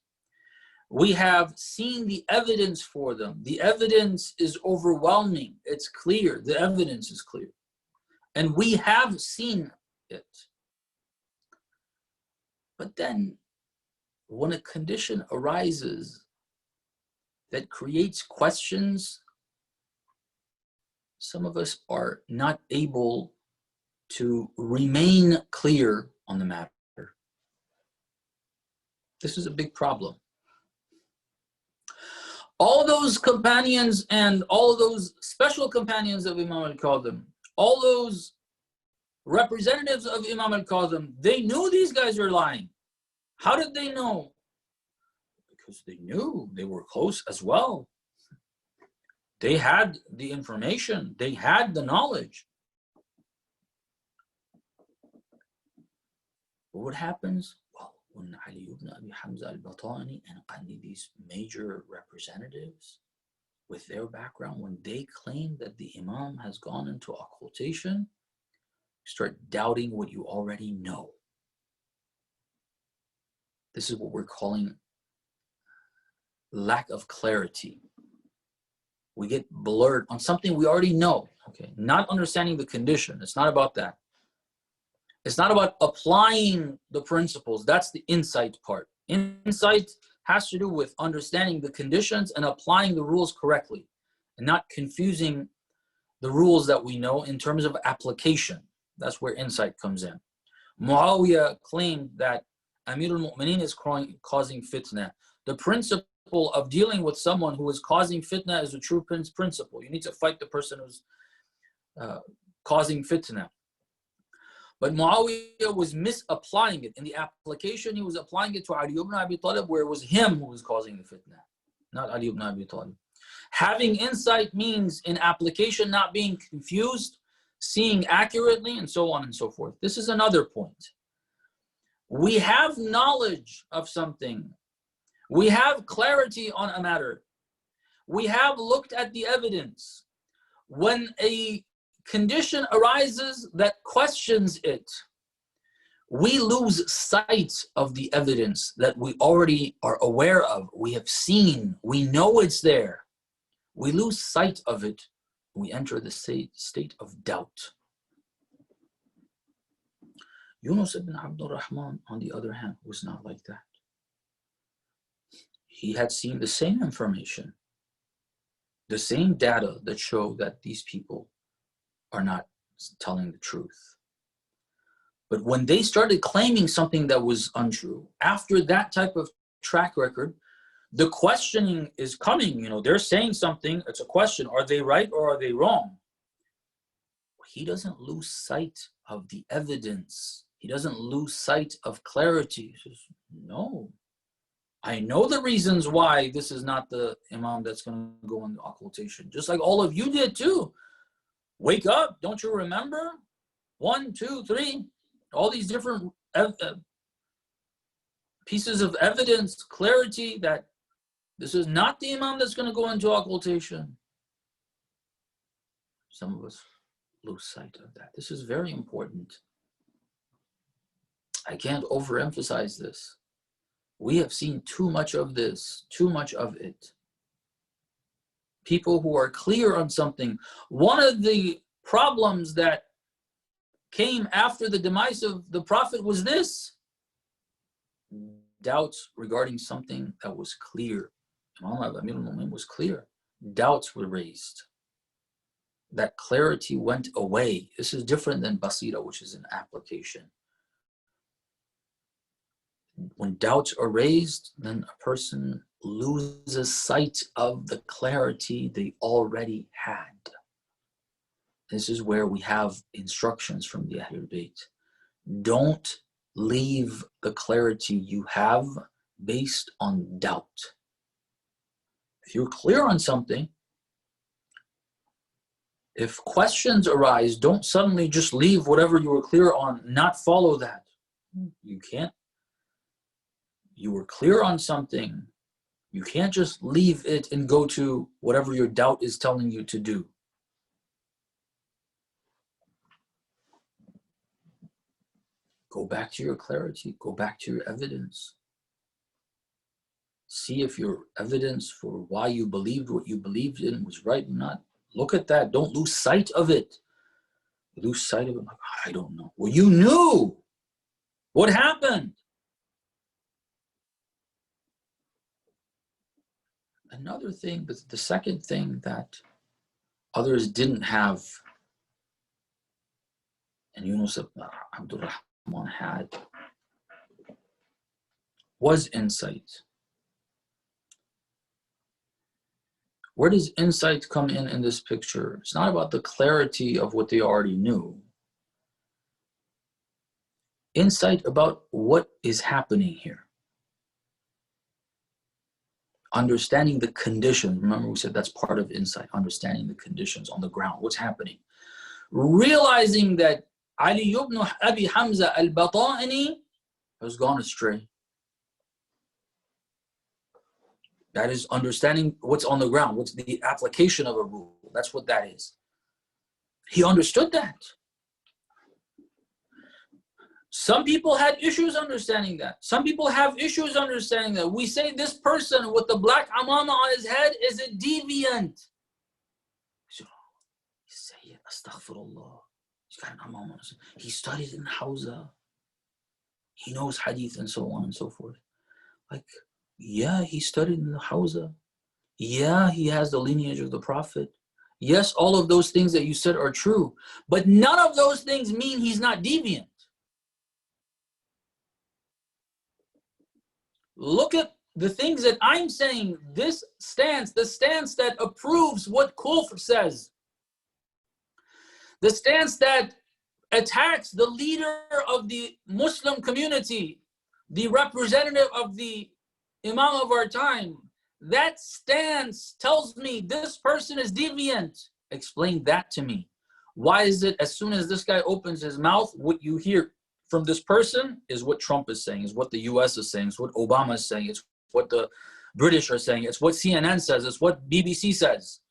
We have seen the evidence for them. The evidence is overwhelming. It's clear. The evidence is clear. And we have seen it. But then when a condition arises that creates questions, some of us are not able to remain clear on the matter. This is a big problem. All those companions and all those special companions of Imam al-Kazim, all those representatives of Imam al-Kazim, they knew these guys were lying. How did they know? Because they knew, they were close as well. They had the information, they had the knowledge. But what happens? Well, when Ali ibn Abi Hamza al-Batani and these major representatives with their background, when they claim that the Imam has gone into occultation, start doubting what you already know. This is what we're calling lack of clarity. We get blurred on something we already know, okay? Not understanding the condition. It's not about that. It's not about applying the principles. That's the insight part. Insight has to do with understanding the conditions and applying the rules correctly and not confusing the rules that we know in terms of application. That's where insight comes in. Muawiyah claimed that Amir al-Mu'mineen is causing fitna. The principle of dealing with someone who is causing fitna is a true principle. You need to fight the person who's causing fitna. But Muawiyah was misapplying it. In the application, he was applying it to Ali ibn Abi Talib, where it was him who was causing the fitna, not Ali ibn Abi Talib. Having insight means in application not being confused, seeing accurately, and so on and so forth. This is another point. We have knowledge of something. We have clarity on a matter. We have looked at the evidence. When a condition arises that questions it, we lose sight of the evidence that we already are aware of. We have seen, we know it's there. We lose sight of it. We enter the state of doubt. Yunus ibn Abdul Rahman, on the other hand, was not like that. He had seen the same information, the same data that show that these people are not telling the truth. But when they started claiming something that was untrue, after that type of track record, the questioning is coming. You know, they're saying something, it's a question, are they right or are they wrong? He doesn't lose sight of the evidence. He doesn't lose sight of clarity. He says, no, I know the reasons why this is not the Imam that's going to go into occultation. Just like all of you did too. Wake up, don't you remember? 1, 2, 3, all these different pieces of evidence, clarity that this is not the Imam that's going to go into occultation. Some of us lose sight of that. This is very important. I can't overemphasize this. We have seen too much of this, too much of it. People who are clear on something. One of the problems that came after the demise of the Prophet was this: doubts regarding something that was clear. Imam Amir al-Mu'minin was clear. Doubts were raised. That clarity went away. This is different than basira, which is an application. when doubts are raised, then a person loses sight of the clarity they already had. This is where we have instructions from the Ahlul Bayt. Don't leave the clarity you have based on doubt. If you're clear on something, if questions arise, don't suddenly just leave whatever you were clear on, not follow that. You can't. You were clear on something. You can't just leave it and go to whatever your doubt is telling you to do. Go back to your clarity. Go back to your evidence. See if your evidence for why you believed what you believed in was right or not. Look at that. Don't lose sight of it. Lose sight of it. Like, I don't know. Well, you knew. What happened? Another thing, but the second thing that others didn't have, and Yunus Abdul Rahman had, was insight. Where does insight come in this picture? It's not about the clarity of what they already knew. Insight about what is happening here. Understanding the conditions. Remember we said that's part of insight, understanding the conditions on the ground, what's happening. Realizing that Ali ibn Abi Hamza al-Bata'ini has gone astray. That is understanding what's on the ground, what's the application of a rule. That's what that is. He understood that. Some people had issues understanding that. Some people have issues understanding that. We say this person with the black amama on his head is a deviant. Say it, astaghfirullah. He's got an amama on his head. He studied in Hamza. He knows hadith and so on and so forth. Like, yeah, he studied in the Hamza. Yeah, he has the lineage of the Prophet. Yes, all of those things that you said are true. But none of those things mean he's not deviant. Look at the things that I'm saying. This stance, the stance that approves what Kufr says. The stance that attacks the leader of the Muslim community, the representative of the Imam of our time. That stance tells me this person is deviant. Explain that to me. Why is it as soon as this guy opens his mouth, what you hear from this person is what Trump is saying, is what the US is saying, it's what Obama is saying, it's what the British are saying, it's what CNN says, it's what BBC says.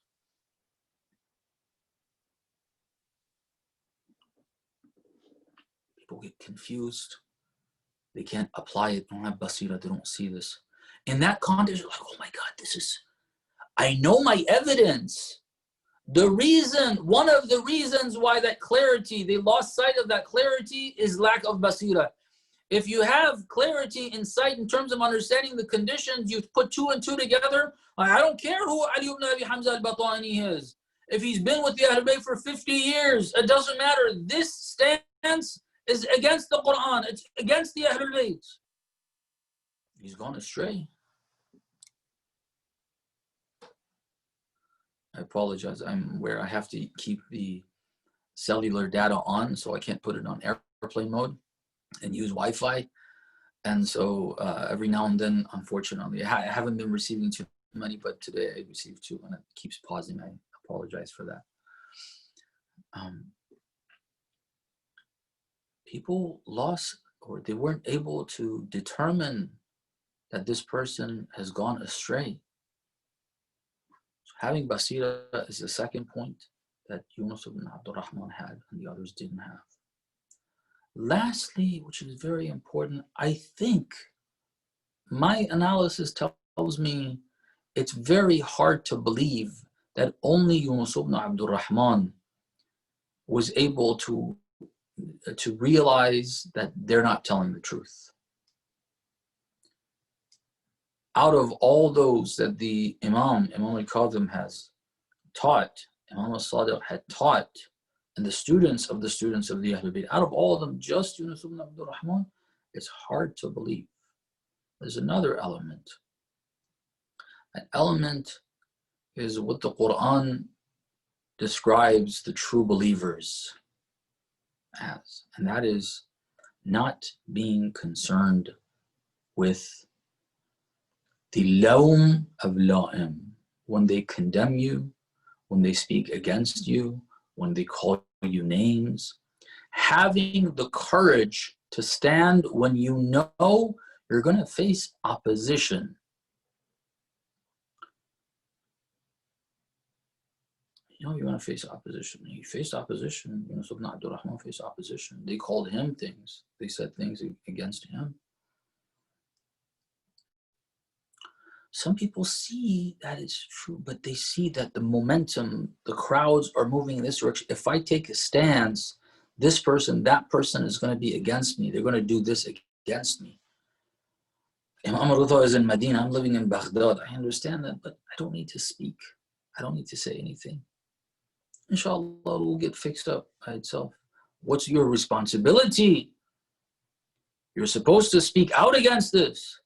People get confused. They can't apply it. They don't have basira. They don't see this. In that context, you're like, oh my God, this is, I know my evidence. The reason, one of the reasons why that clarity, they lost sight of that clarity is lack of basira. If you have clarity, insight in terms of understanding the conditions, you put two and two together. I don't care who Ali ibn Abi Hamza al-Bata'ini is. If he's been with the Ahlul Bayt for 50 years, it doesn't matter. This stance is against the Quran. It's against the Ahlul Bayt. He's gone astray. I apologize. I'm where I have to keep the cellular data on, so I can't put it on airplane mode and use Wi-Fi. And so every now and then, unfortunately, I haven't been receiving too many, but today I received two and it keeps pausing. I apologize for that. People lost, or they weren't able to determine that this person has gone astray. So having basira is the second point that Yunus ibn Abdul Rahman had and the others didn't have. Lastly, which is very important, I think my analysis tells me it's very hard to believe that only Yunus ibn Abdul Rahman was able to realize that they're not telling the truth. Out of all those that the Imam al-Kadhim has taught, Imam al-Sadiq had taught, and the students of the Ahlul Bayt, out of all of them, just Yunus ibn Abdul Rahman, it's hard to believe There's another element. That element is what the Quran describes the true believers as, and that is not being concerned with the lawm of la'im, when they condemn you, when they speak against you, when they call you names. Having the courage to stand when you know you're going to face opposition. You know you're going to face opposition. He faced opposition. Yunus ibn Abdul Rahman faced opposition. They called him things. They said things against him. Some people see that it's true, but they see that the momentum, the crowds are moving in this direction. If I take a stance, this person, that person is going to be against me. They're going to do this against me. Imam Rida is in Medina. I'm living in Baghdad. I understand that, but I don't need to speak. I don't need to say anything. Inshallah, it will get fixed up by itself. What's your responsibility? You're supposed to speak out against this.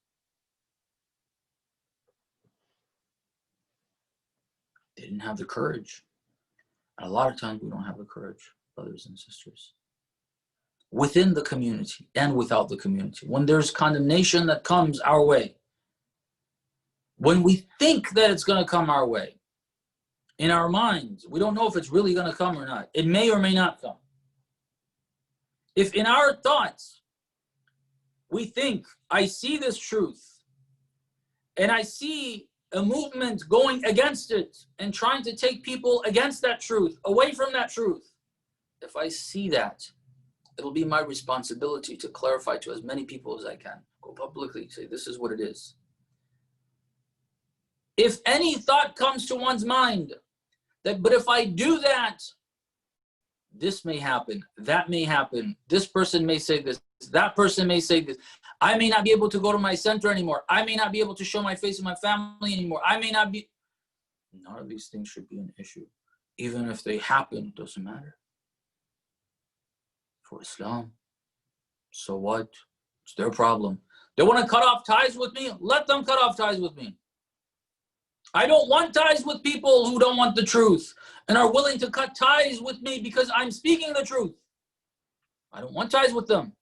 They didn't have the courage. And a lot of times we don't have the courage, brothers and sisters. Within the community and without the community. When there's condemnation that comes our way. When we think that it's going to come our way. In our minds, we don't know if it's really going to come or not. It may or may not come. If in our thoughts, we think, I see this truth, and I see a movement going against it and trying to take people against that truth, away from that truth. If I see that, it'll be my responsibility to clarify to as many people as I can. Go publicly, say this is what it is. If any thought comes to one's mind, but if I do that, this may happen, that may happen, this person may say this, that person may say this, I may not be able to go to my center anymore, I may not be able to show my face in my family anymore, I may not be... None of these things should be an issue. Even if they happen, it doesn't matter. For Islam, so what? It's their problem. They want to cut off ties with me? Let them cut off ties with me. I don't want ties with people who don't want the truth and are willing to cut ties with me because I'm speaking the truth. I don't want ties with them.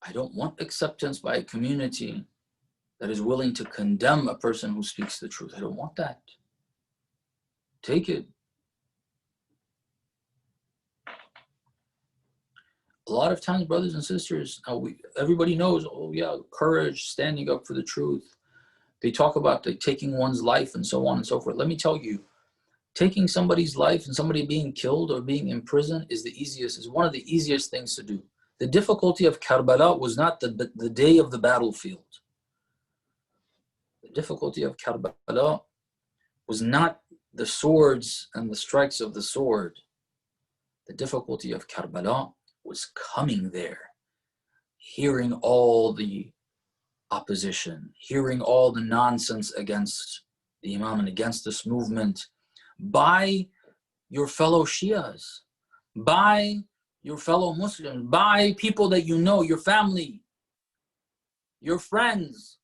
I don't want acceptance by a community that is willing to condemn a person who speaks the truth. I don't want that. Take it. A lot of times, brothers and sisters, everybody knows, oh yeah, courage, standing up for the truth. They talk about taking one's life and so on and so forth. Let me tell you, taking somebody's life and somebody being killed or being imprisoned is one of the easiest things to do. The difficulty of Karbala was not the day of the battlefield. The difficulty of Karbala was not the swords and the strikes of the sword. The difficulty of Karbala was coming there, hearing all the opposition, hearing all the nonsense against the Imam and against this movement by your fellow Shias, by your fellow Muslims, by people that you know, your family, your friends,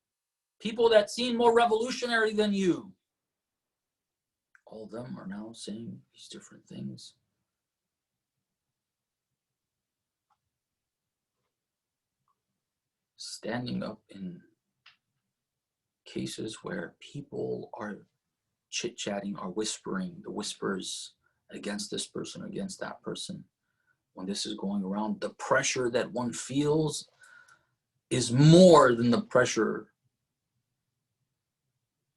people that seem more revolutionary than you. All of them are now saying these different things. Standing up in cases where people are chit-chatting or whispering, the whispers against this person, against that person. When this is going around, the pressure that one feels is more than the pressure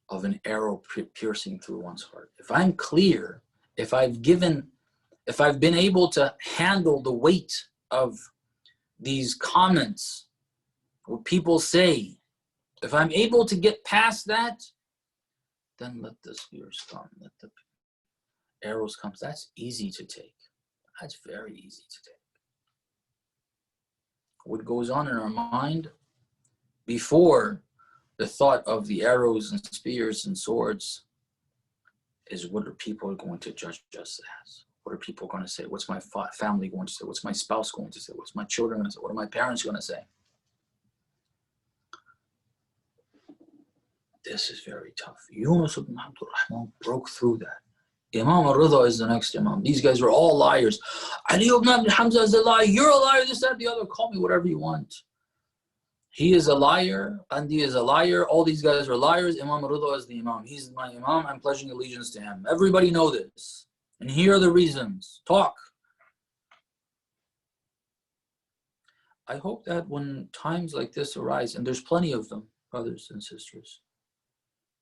of an arrow piercing through one's heart. If I'm clear, if I've been able to handle the weight of these comments, what people say, if I'm able to get past that, then let the spears come, let the arrows come. That's easy to take. That's very easy to take. What goes on in our mind before the thought of the arrows and spears and swords is what are people going to judge us as? What are people going to say? What's my family going to say? What's my spouse going to say? What's my children going to say? What are my parents going to say? This is very tough. Yunus ibn Abdul Rahman broke through that. Imam al-Rida is the next Imam. These guys are all liars. Ali ibn Abdul Hamza is a liar. You're a liar, this, that, the other. Call me whatever you want. He is a liar. Andi is a liar. All these guys are liars. Imam al-Rida is the Imam. He's my Imam. I'm pledging allegiance to him. Everybody know this. And here are the reasons. Talk. I hope that when times like this arise, and there's plenty of them, brothers and sisters,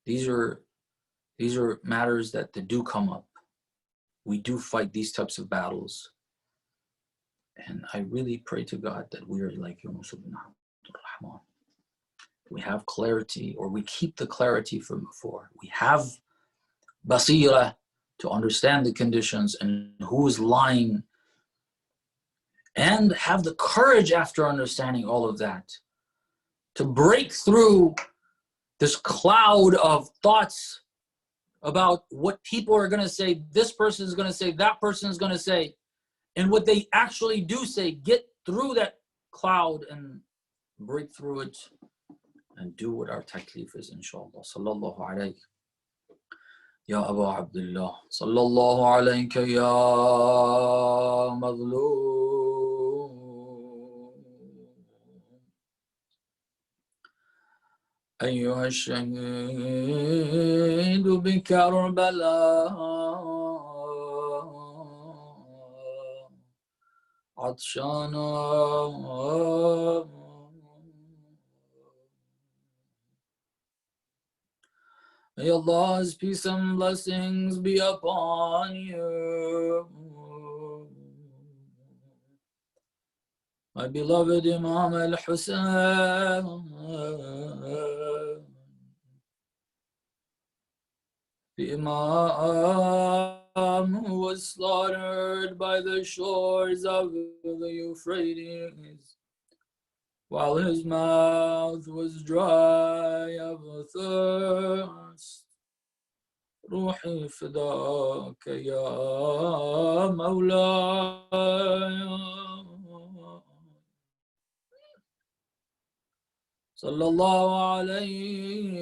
these are matters that do come up. We do fight these types of battles. And I really pray to God that we are like Yunus ibn Abdul Rahman. We have clarity, or we keep the clarity from before. We have basira to understand the conditions and who is lying, and have the courage after understanding all of that to break through this cloud of thoughts about what people are going to say, this person is going to say, that person is going to say, and what they actually do say. Get through that cloud and break through it and do what our taklif is, inshallah. Sallallahu alayk. Ya Abu Abdullah. Sallallahu alayka ya mazloom. أيها الشهيد بكربلاء عطشانا May Allah's peace and blessings be upon you. My beloved Imam al-Hussein, the Imam who was slaughtered by the shores of the Euphrates, while his mouth was dry of thirst. روحي فداك يا مولاي صلى الله عليه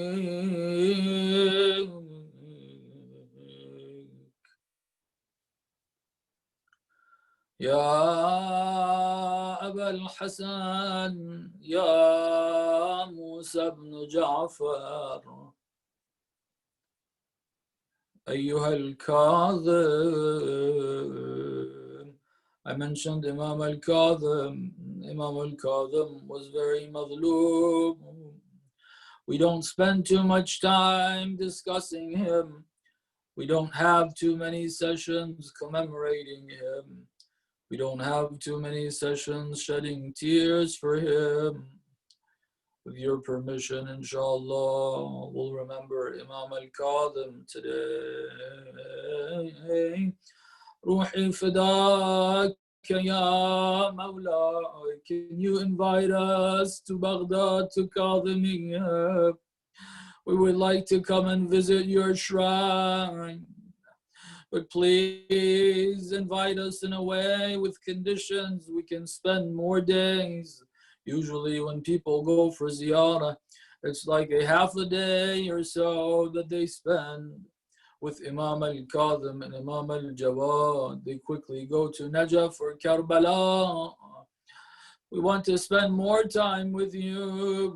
يا أبا الحسن يا موسى بن جعفر أيها الكاظم. I mentioned Imam al-Kadhim. Imam al-Kadhim was very madhloob. We don't spend too much time discussing him. We don't have too many sessions commemorating him. We don't have too many sessions shedding tears for him. With your permission, inshallah, we'll remember Imam al-Kadhim today. Ruhi fidak ya Mawla. Can you invite us to Baghdad, to Kadhimiyya? We would like to come and visit your shrine. But please invite us in a way with conditions we can spend more days. Usually when people go for ziyarah, it's like a half a day or so that they spend with Imam al-Kadhim and Imam al-Jawad. They quickly go to Najaf or Karbala. We want to spend more time with you.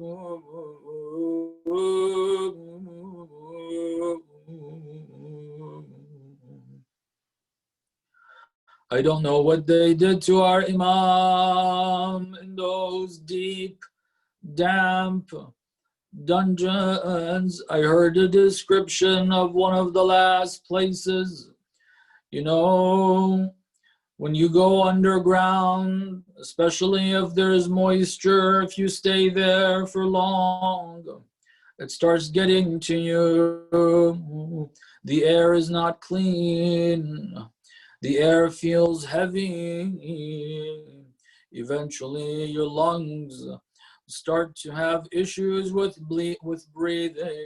I don't know what they did to our Imam in those deep, damp dungeons. I heard a description of one of the last places. You know, when you go underground, especially if there's moisture, if you stay there for long, it starts getting to you. The air is not clean. The air feels heavy. Eventually, your lungs start to have issues with breathing.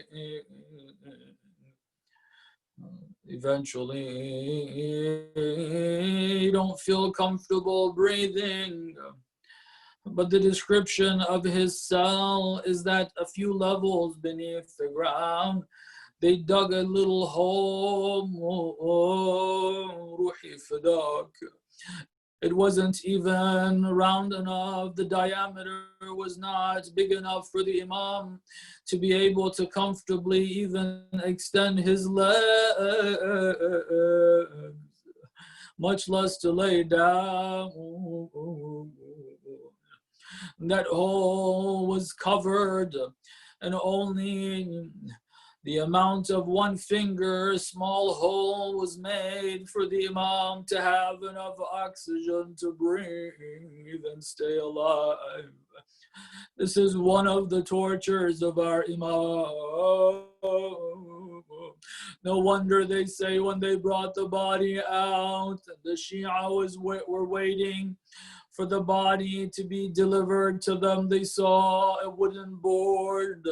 eventually don't feel comfortable breathing. But the description of his cell is that a few levels beneath the ground, they dug a little hole. Ruhi fadak. It wasn't even round enough. The diameter was not big enough for the Imam to be able to comfortably even extend his legs, much less to lay down. That hole was covered, and only the amount of one finger small hole was made for the Imam to have enough oxygen to breathe and stay alive. This is one of the tortures of our Imam. No wonder they say when they brought the body out, the Shia were waiting for the body to be delivered to them. They saw a wooden board,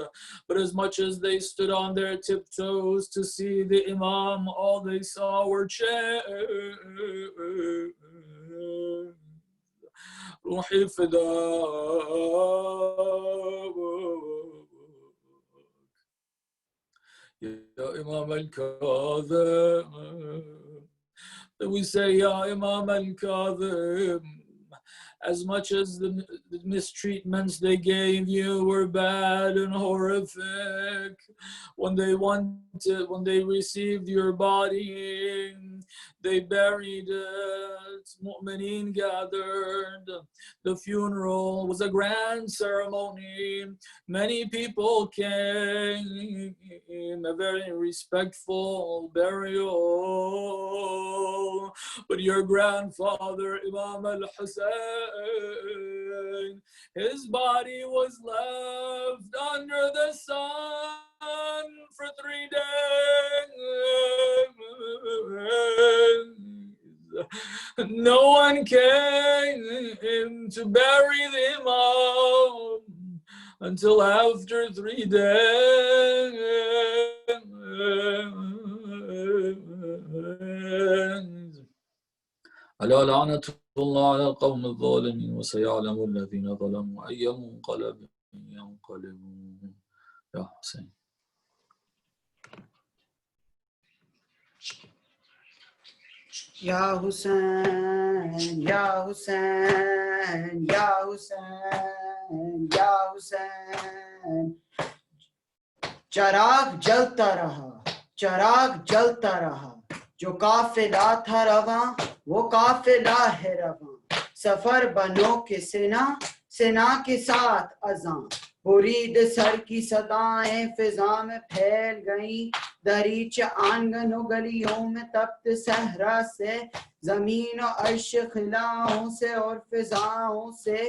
but as much as they stood on their tiptoes to see the Imam, all they saw were chairs. روحي فداك يا إمام الكاظم. We say, Ya Imam al-Kadhim, as much as the mistreatments they gave you were bad and horrific, when they received your body, they buried it, mu'mineen gathered. The funeral was a grand ceremony. Many people came, a very respectful burial. But your grandfather, Imam al-Hussein, his body was left under the sun for 3 days. No one came to bury the Imam until after 3 days. ألا لعنة الله على القوم الظالمين وسيعلم الذين ظلموا أي منقلب ينقلبون. يا حسين. Ya Hussein, Ya Hussein, Ya Hussein, Ya Hussein. चिराग जलता रहा, जो काफिला था रवां, वो काफिला है रवां. सफर बनो के सेना के साथ अज़ां. बुरीद सर की सदाएं फिजा में फैल गईं. दरीच आंगनों गलियों में तप्त सहरा से, जमीन और अर्श खिलाओं से और फिजाओं से.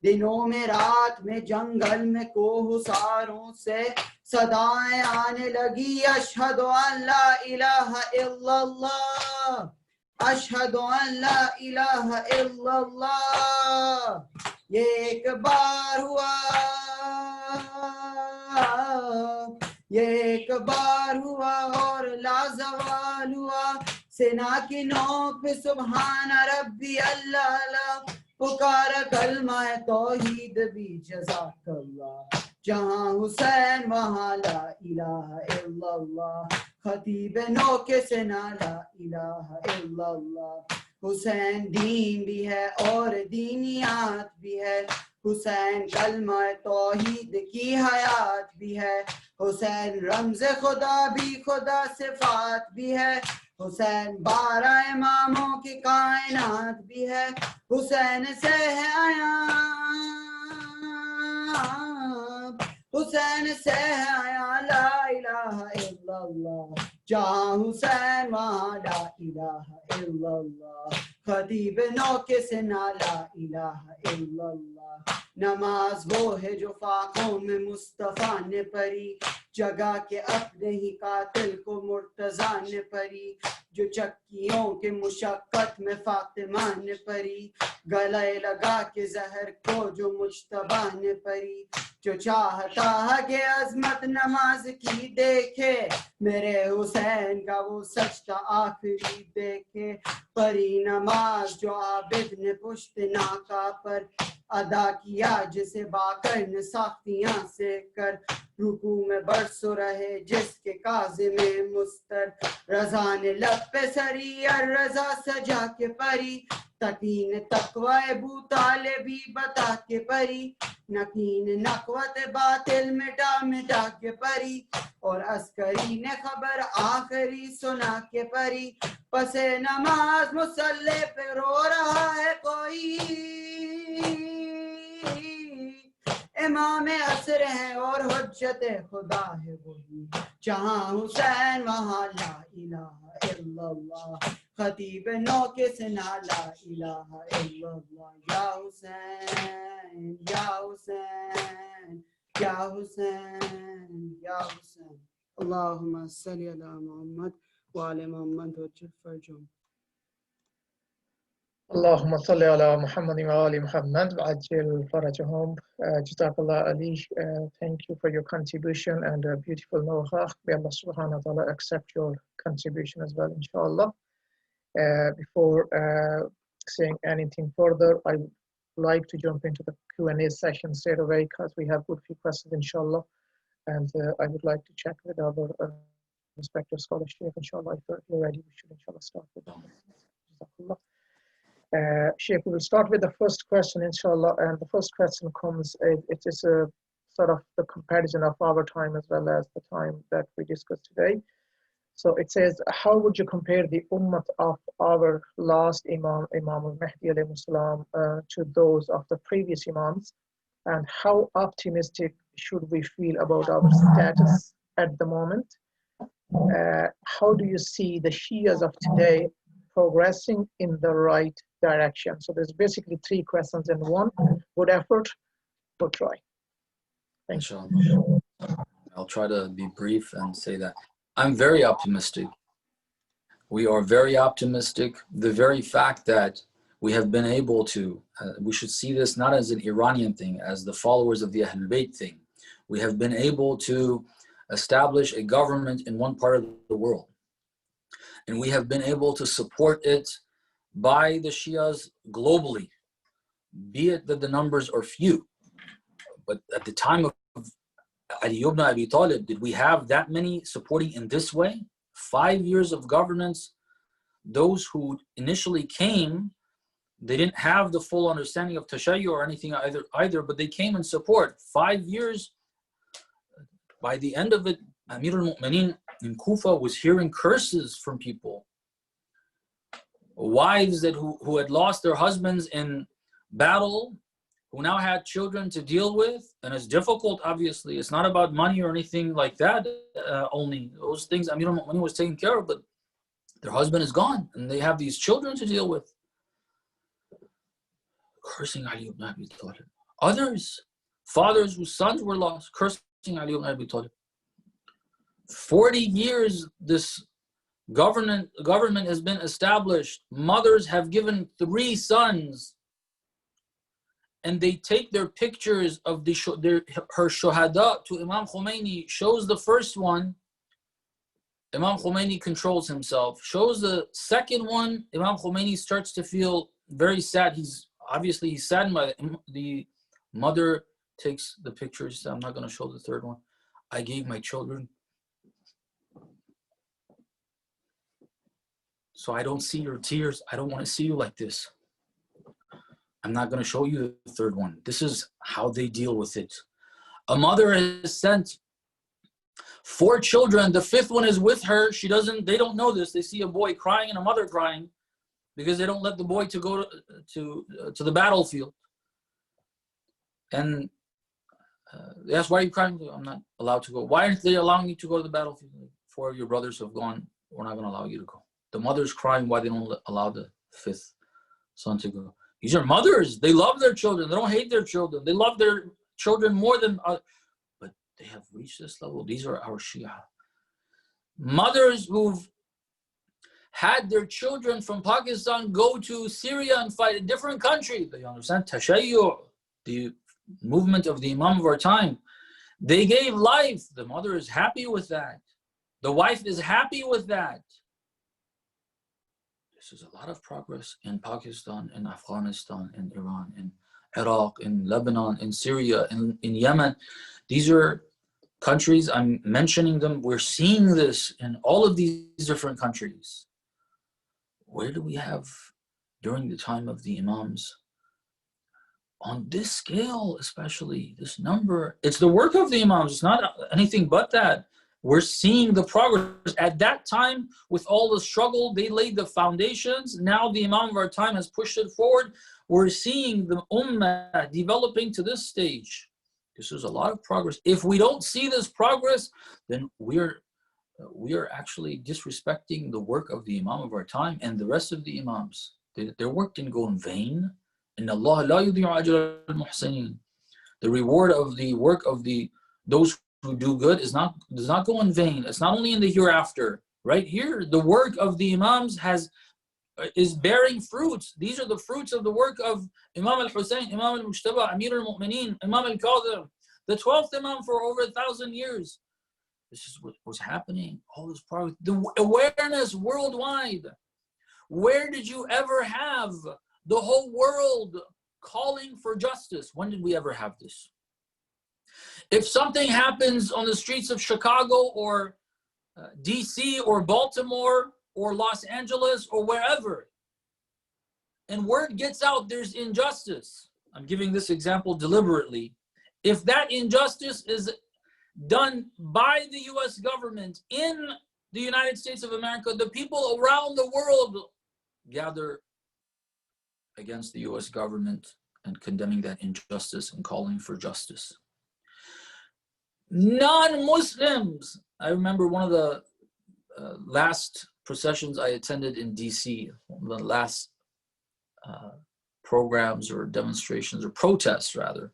दिनों में रात में जंगल में कोहसारों से सदाएं आने लगी. अशहदु अल्ला इलाहा इल्लल्लाह, अशहदु अल्ला इलाहा इल्लल्लाह. ये एक बार हुआ, ये एक बार हुआ और लाजवाल हुआ. सेना की नोक पे सुभान रब्बी अल्लाह, पुकारा कलमा तौहीद भी जज़ाकल्लाह. जहाँ हुसैन वहाँ ला इलाहा इल्लल्लाह. खतीब नौके से ना ला इलाहा इल्लल्लाह. हुसैन दीन भी है और दीनियात भी है. हुसैन कलमा तौहीद की हयात भी है. हुसैन रमज़ खुदा भी खुदा सिफात भी है. हुसैन 12 इमामों की कायनात भी है. हुसैन से है आया, हुसैन से है आया ला इलाहा इल्लल्लाह. जहाँ हुसैन वहाँ ला इलाहा इल्लल्लाह. खतीब नौके से ना ला इलाहा इल्लल्लाह. नमाज वो है जो फाकों में मुस्तफा ने पढ़ी. जगा के अपने ही कातिल को मुर्तजा ने परी, जो चक्कियों के मुशक्कत में फातिमा ने परी, गले लगा के जहर को जो मुज्तबा ने परी, जो चाहता है कि अजमत नमाज की देखे, मेरे हुसैन का वो सजदा आखिरी देखे। परी नमाज जो आबिद ने पुश्त नाका पर अदा किया, जिसे बाकर ने साख्तियां से कर, रुकू में बरसो रहे जिसके काज़े में मुस्तर, रजा ने लब पे सरी और रजा सजा के परी, तकीन तकवा अबू तालिब भी बता के परी, नकीन नकवत बातिल मिटा मिटा के परी, और अस्करी ने खबर आखिरी सुना के परी, पसे नमाज मुसल्ले पे रो रहा है कोई, इमाम असर है और हुज्जत खुदा है वही, जहाँ हुसैन वहाँ ला इलाहा इल्लल्लाह, खतीब नौ के सना ला इलाहा इल्लल्लाह, या हुसैन या हुसैन या हुसैन या हुसैन। अल्लाहुम्मा सल्ली अला मुहम्मद व आले Muhammad वज्जिल फरजहुम। Allahumma salli ala Muhammad wa ali Muhammad wa ajil farajahum. Jazakallah Ali. Thank you for your contribution and a beautiful nawah. May Allah subhanahu wa ta'ala accept your contribution as well, inshallah. Before saying anything further, I would like to jump into the Q&A session straight away because we have good few questions, inshallah. And I would like to check with our respective scholarship, inshallah. If you're ready, we should inshallah start with them. Jazakallah. Shaykh, we will start with the first question, inshallah, and the first question comes, it is a sort of the comparison of our time as well as the time that we discussed today. So it says, how would you compare the ummah of our last Imam, Imam al-Mahdi alayhi salam, to those of the previous Imams, and how optimistic should we feel about our status at the moment? How do you see the Shias of today progressing in the right direction? So there's basically three questions in one. Good effort, good try. Thank you. I'll try to be brief and say that I'm very optimistic. We are very optimistic. The very fact that we have been able to, we should see this not as an Iranian thing, as the followers of the Ahlul Bayt thing. We have been able to establish a government in one part of the world. And we have been able to support it by the Shias globally, be it that the numbers are few. But at the time of Ali ibn Abi Talib, did we have that many supporting in this way? 5 years of governance. Those who initially came, they didn't have the full understanding of Tashayyu or anything either, but they came in support. 5 years, by the end of it, Amir al-Mu'mineen in Kufa was hearing curses from people. Wives that who had lost their husbands in battle, who now had children to deal with, and it's difficult, obviously. It's not about money or anything like that only. Those things Amir al-Mu'mineen was taking care of, but their husband is gone, and they have these children to deal with. Cursing Ali ibn Abi Talib. Others, fathers whose sons were lost, cursing Ali ibn Abi Talib. 40 years this government has been established. Mothers have given 3 sons, and they take their pictures of her shuhada to Imam Khomeini. Shows the first one, Imam Khomeini controls himself. Shows the second one, Imam Khomeini starts to feel very sad. He's saddened by it. The mother takes the pictures. I'm not going to show the third one. I gave my children so I don't see your tears. I don't want to see you like this. I'm not going to show you the third one. This is how they deal with it. A mother has sent 4 children. The 5th one is with her. They don't know this. They see a boy crying and a mother crying because they don't let the boy to go to the battlefield. And they ask, why are you crying? I'm not allowed to go. Why aren't they allowing you to go to the battlefield? 4 of your brothers have gone. We're not going to allow you to go. The mother's crying why they don't allow the 5th son to go. These are mothers. They love their children. They don't hate their children. They love their children more than... but They have reached this level. These are our Shia. Mothers who've had their children from Pakistan go to Syria and fight a different country. Do you understand? Tashayyu, the movement of the Imam of our time. They gave life. The mother is happy with that. The wife is happy with that. This is a lot of progress in Pakistan, in Afghanistan, in Iran, in Iraq, in Lebanon, in Syria, in Yemen. These are countries, I'm mentioning them. We're seeing this in all of these different countries. Where do we have, during the time of the Imams, on this scale especially, this number? It's the work of the Imams. It's not anything but that. We're seeing the progress. At that time, with all the struggle, they laid the foundations. Now the Imam of our time has pushed it forward. We're seeing the Ummah developing to this stage. This is a lot of progress. If we don't see this progress, then we are actually disrespecting the work of the Imam of our time and the rest of the Imams. Their work didn't go in vain. Inna Allah la yudhi'u ajra al-muhsinin. The reward of the work of those who do good does not go in vain. It's not only in the hereafter. Right here, the work of the Imams is bearing fruits. These are the fruits of the work of Imam al-Hussein, Imam al-Mujtaba, Amir al-Mu'mineen, Imam al-Qadhim, the 12th Imam for over 1,000 years. This is what was happening. All this progress, the awareness worldwide. Where did you ever have the whole world calling for justice? When did we ever have this? If something happens on the streets of Chicago or DC or Baltimore or Los Angeles or wherever, and word gets out there's injustice, I'm giving this example deliberately. If that injustice is done by the US government in the United States of America, the people around the world gather against the US government and condemning that injustice and calling for justice. Non-Muslims, I remember one of the last processions I attended in DC, one of the last programs or demonstrations or protests rather,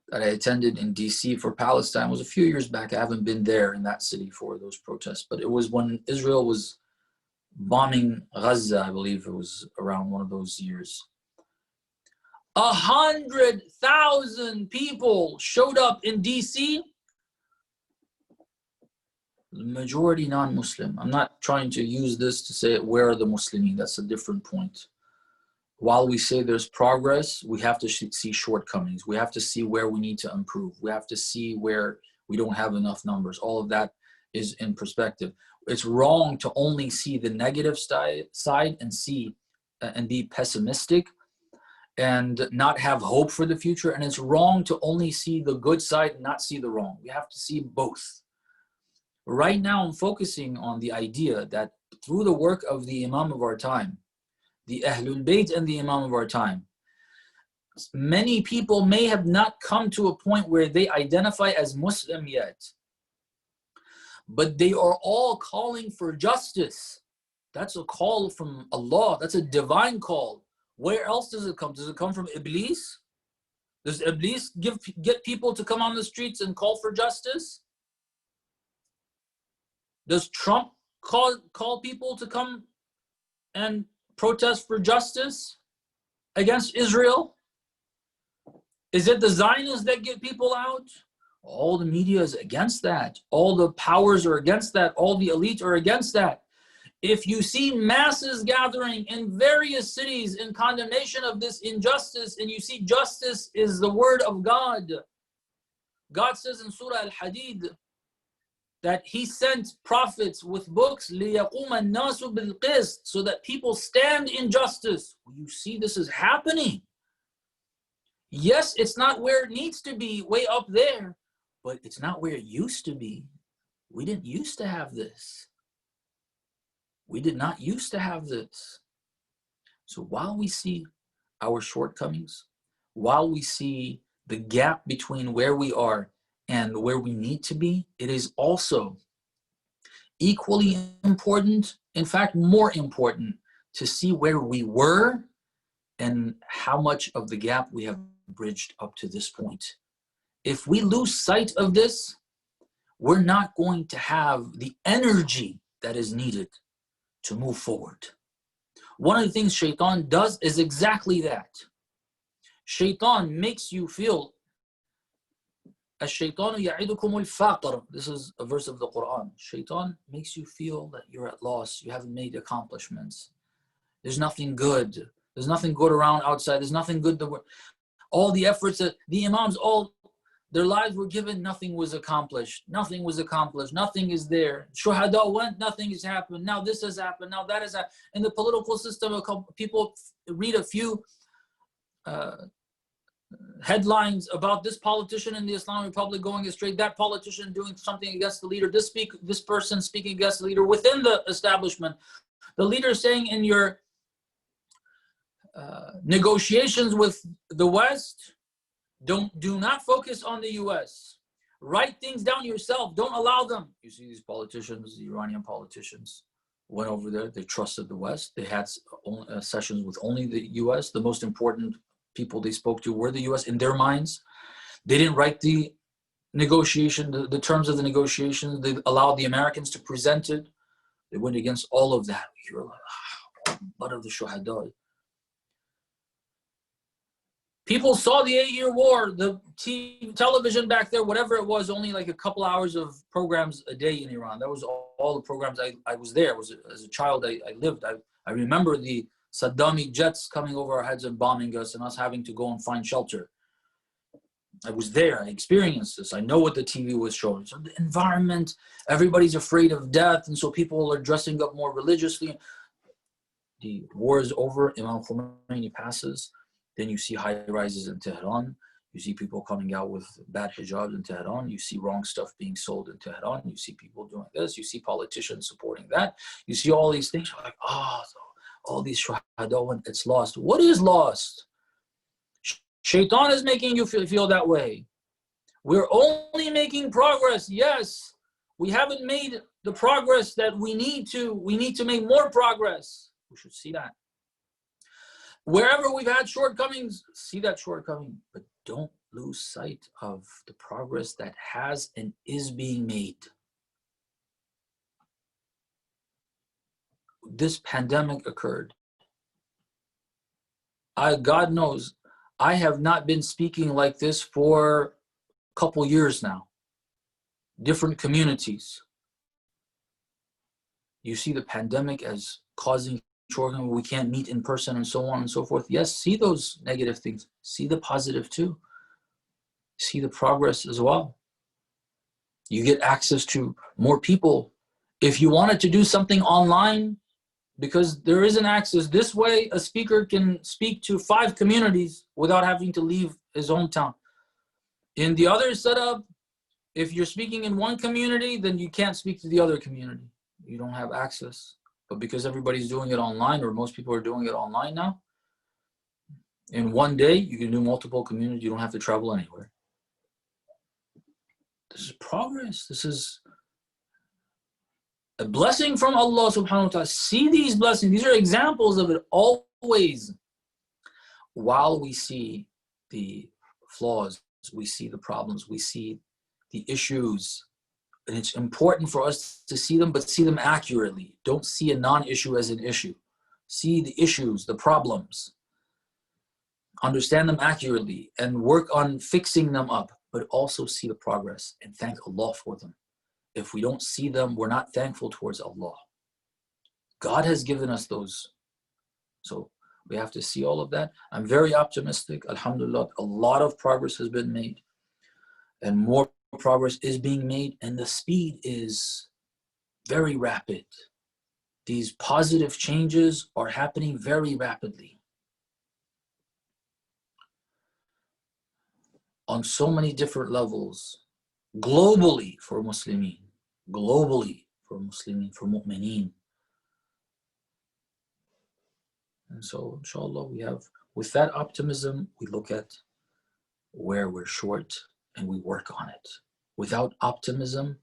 that I attended in DC for Palestine was a few years back. I haven't been there in that city for those protests, but it was when Israel was bombing Gaza, I believe it was around one of those years. 100,000 people showed up in DC, the majority non-Muslim. I'm not trying to use this to say where are the Muslimin, that's a different point. While we say there's progress, we have to see shortcomings. We have to see where we need to improve. We have to see where we don't have enough numbers. All of that is in perspective. It's wrong to only see the negative side and be pessimistic and not have hope for the future. And it's wrong to only see the good side and not see the wrong. We have to see both. Right now, I'm focusing on the idea that through the work of the Imam of our time, the Ahlul Bayt and the Imam of our time, many people may have not come to a point where they identify as Muslim yet, but they are all calling for justice. That's a call from Allah. That's a divine call. Where else does it come? Does it come from Iblis? Does Iblis get people to come on the streets and call for justice? Does Trump call people to come and protest for justice against Israel? Is it the Zionists that get people out? All the media is against that. All the powers are against that. All the elites are against that. If you see masses gathering in various cities in condemnation of this injustice, and you see justice is the word of God. God says in Surah Al-Hadid that He sent prophets with books لِيَقُومَ النَّاسُ بِالْقِسْطِ, so that people stand in justice. You see this is happening. Yes, it's not where it needs to be, way up there, but it's not where it used to be. We didn't used to have this. We did not used to have this. So while we see our shortcomings, while we see the gap between where we are and where we need to be, it is also equally important, in fact, more important, to see where we were and how much of the gap we have bridged up to this point. If we lose sight of this, we're not going to have the energy that is needed to move forward. One of the things shaitan does is exactly that. Shaitan makes you feel, الشيطان يعدكم الفقر. This is a verse of the Quran. Shaitan makes you feel that you're at loss, you haven't made accomplishments. There's nothing good. There's nothing good around outside. There's nothing good. All the efforts that the Imams, all their lives were given, nothing was accomplished. Nothing was accomplished. Nothing is there. Shuhada went, nothing has happened. Now this has happened. Now that has happened. In the political system, people read a few headlines about this politician in the Islamic Republic going astray, that politician doing something against the leader, this person speaking against the leader within the establishment. The leader saying in your negotiations with the West, do not focus on the US. Write things down yourself. Don't allow them. You see these politicians, the Iranian politicians, went over there. They trusted the West. They had sessions with only the US. The most important people they spoke to were the US in their minds. They didn't write the negotiation, the terms of the negotiations. They allowed the Americans to present it. They went against all of that. You're like, blood of the shuhada. People saw the 8-year war, the television back there, whatever it was, only like a couple hours of programs a day in Iran. That was all the programs. I was there. As a child, I lived. I remember the Saddami jets coming over our heads and bombing us and us having to go and find shelter. I was there. I experienced this. I know what the TV was showing. So the environment, everybody's afraid of death, and so people are dressing up more religiously. The war is over. Imam Khomeini passes. Then you see high rises in Tehran. You see people coming out with bad hijabs in Tehran. You see wrong stuff being sold in Tehran. You see people doing this. You see politicians supporting that. You see all these things. You're like, all these shuhada, it's lost. What is lost? Shaitan is making you feel that way. We're only making progress. Yes, we haven't made the progress that we need to. We need to make more progress. We should see that. Wherever we've had shortcomings, see that shortcoming, but don't lose sight of the progress that has and is being made. This pandemic occurred. God knows, I have not been speaking like this for a couple years now. Different communities. You see the pandemic as causing shortcomings. We can't meet in person and so on and so forth. Yes, see those negative things. See the positive too. See the progress as well. You get access to more people. If you wanted to do something online, because there is an access. This way, a speaker can speak to 5 communities without having to leave his hometown. In the other setup, if you're speaking in one community, then you can't speak to the other community. You don't have access. But because everybody's doing it online, or most people are doing it online now, in one day, you can do multiple communities. You don't have to travel anywhere. This is progress. This is a blessing from Allah subhanahu wa ta'ala. See these blessings. These are examples of it always. While we see the flaws, we see the problems, we see the issues. And it's important for us to see them, but see them accurately. Don't see a non-issue as an issue. See the issues, the problems. Understand them accurately and work on fixing them up, but also see the progress and thank Allah for them. If we don't see them, we're not thankful towards Allah. God has given us those. So we have to see all of that. I'm very optimistic. Alhamdulillah, a lot of progress has been made. And more progress is being made. And the speed is very rapid. These positive changes are happening very rapidly. On so many different levels. Globally for Muslimin, for mu'mineen. And so, inshallah, we have, with that optimism, we look at where we're short and we work on it. Without optimism,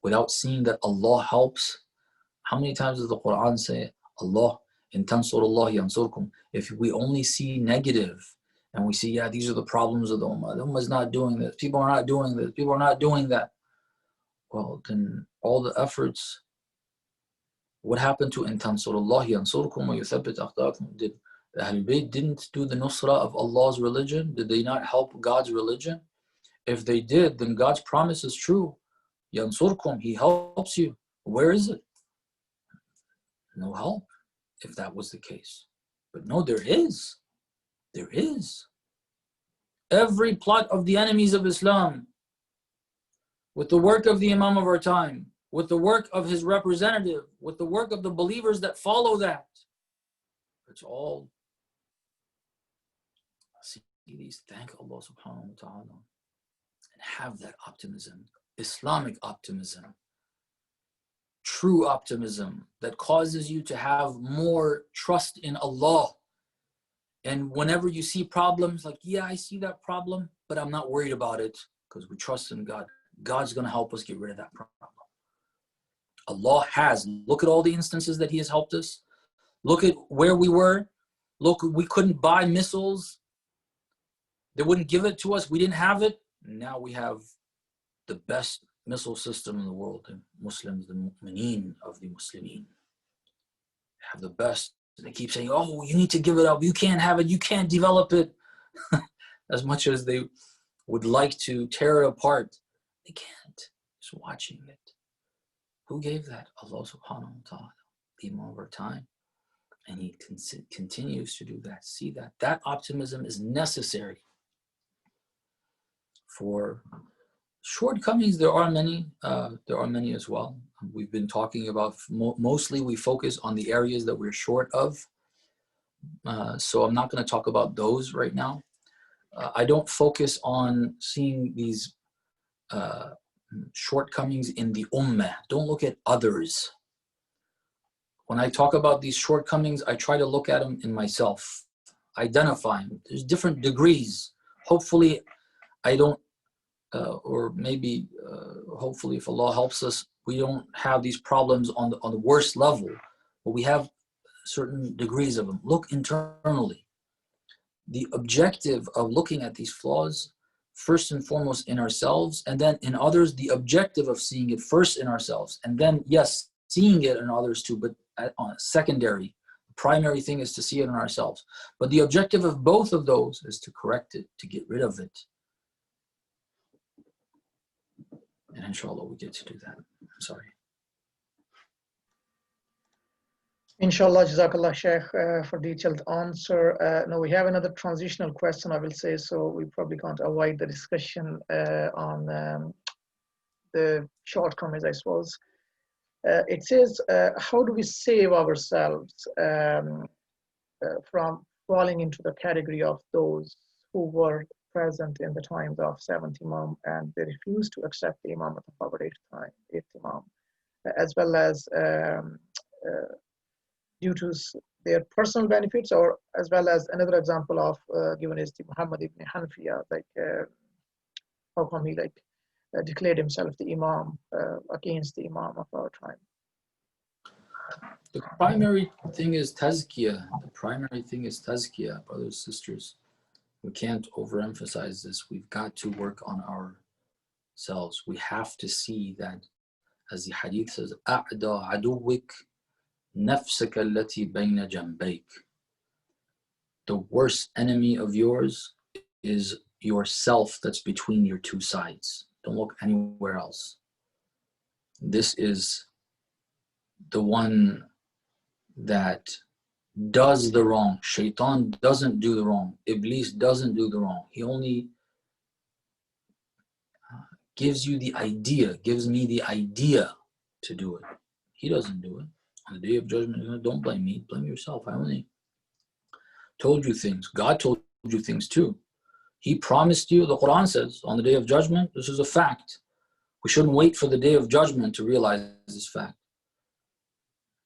without seeing that Allah helps, how many times does the Quran say, Allah, in tansurullah yansurkum? If we only see negative And we see, yeah, these are the problems of the Ummah. The Ummah is not doing this. People are not doing this. People are not doing that. Well, then all the efforts, what happened to in tansurullah yansurkum wa yuthabbit aqdamakum? Did the Ahlul Bayt didn't do the nusra of Allah's religion? Did they not help God's religion? If they did, then God's promise is true. Yansurkum, He helps you. Where is it? No help, if that was the case. But no, there is. There is. Every plot of the enemies of Islam, with the work of the Imam of our time, with the work of his representative, with the work of the believers that follow that, it's all, see these, thank Allah subhanahu wa ta'ala, and have that optimism, Islamic optimism, true optimism that causes you to have more trust in Allah. And whenever you see problems, like, yeah, I see that problem, but I'm not worried about it because we trust in God. God's going to help us get rid of that problem. Allah has. Look at all the instances that He has helped us. Look at where we were. Look, we couldn't buy missiles. They wouldn't give it to us. We didn't have it. Now we have the best missile system in the world. The Muslims, the mu'mineen of the Muslimin, have the best. And they keep saying, oh, you need to give it up. You can't have it. You can't develop it. As much as they would like to tear it apart, they can't. Just watching it. Who gave that? Allah subhanahu wa ta'ala, the Imam of our time. And He continues to do that. See that. That optimism is necessary. For shortcomings, there are many. There are many as well. We've been talking about, mostly we focus on the areas that we're short of. So I'm not going to talk about those right now. I don't focus on seeing these shortcomings in the ummah. Don't look at others. When I talk about these shortcomings, I try to look at them in myself, identify them. There's different degrees. Hopefully, I don't, or maybe, hopefully, if Allah helps us, we don't have these problems on the worst level, but we have certain degrees of them. Look internally. The objective of looking at these flaws, first and foremost in ourselves, and then in others, the objective of seeing it first in ourselves, and then, yes, seeing it in others too, but on a secondary. The primary thing is to see it in ourselves. But the objective of both of those is to correct it, to get rid of it. And inshallah, we get to do that. I'm sorry. Inshallah, Jazakallah Shaykh for detailed answer. Now we have another transitional question, I will say, so we probably can't avoid the discussion on the shortcomings, I suppose. It says, how do we save ourselves from falling into the category of those who were present in the times of 7th Imam and they refused to accept the Imam of our 8th Imam, as well as due to their personal benefits, or as well as another example of given is the Muhammad ibn Hanfiya, like how come he declared himself the Imam against the Imam of our time. The primary thing is tazkiyah. The primary thing is tazkiyah, brothers and sisters. We can't overemphasize this. We've got to work on ourselves. We have to see that, as the hadith says, أَعْدَى عَدُوِّكَ نَفْسَكَ الَّتِي بَيْنَ جَنْبَيْكَ. The worst enemy of yours is yourself that's between your two sides. Don't look anywhere else. This is the one that does the wrong. Shaitan doesn't do the wrong. Iblis doesn't do the wrong. He only gives you the idea, gives me the idea to do it. He doesn't do it. On the day of judgment, don't blame me, blame yourself. I only told you things. God told you things too. He promised you, the Quran says, on the day of judgment, this is a fact. We shouldn't wait for the day of judgment to realize this fact.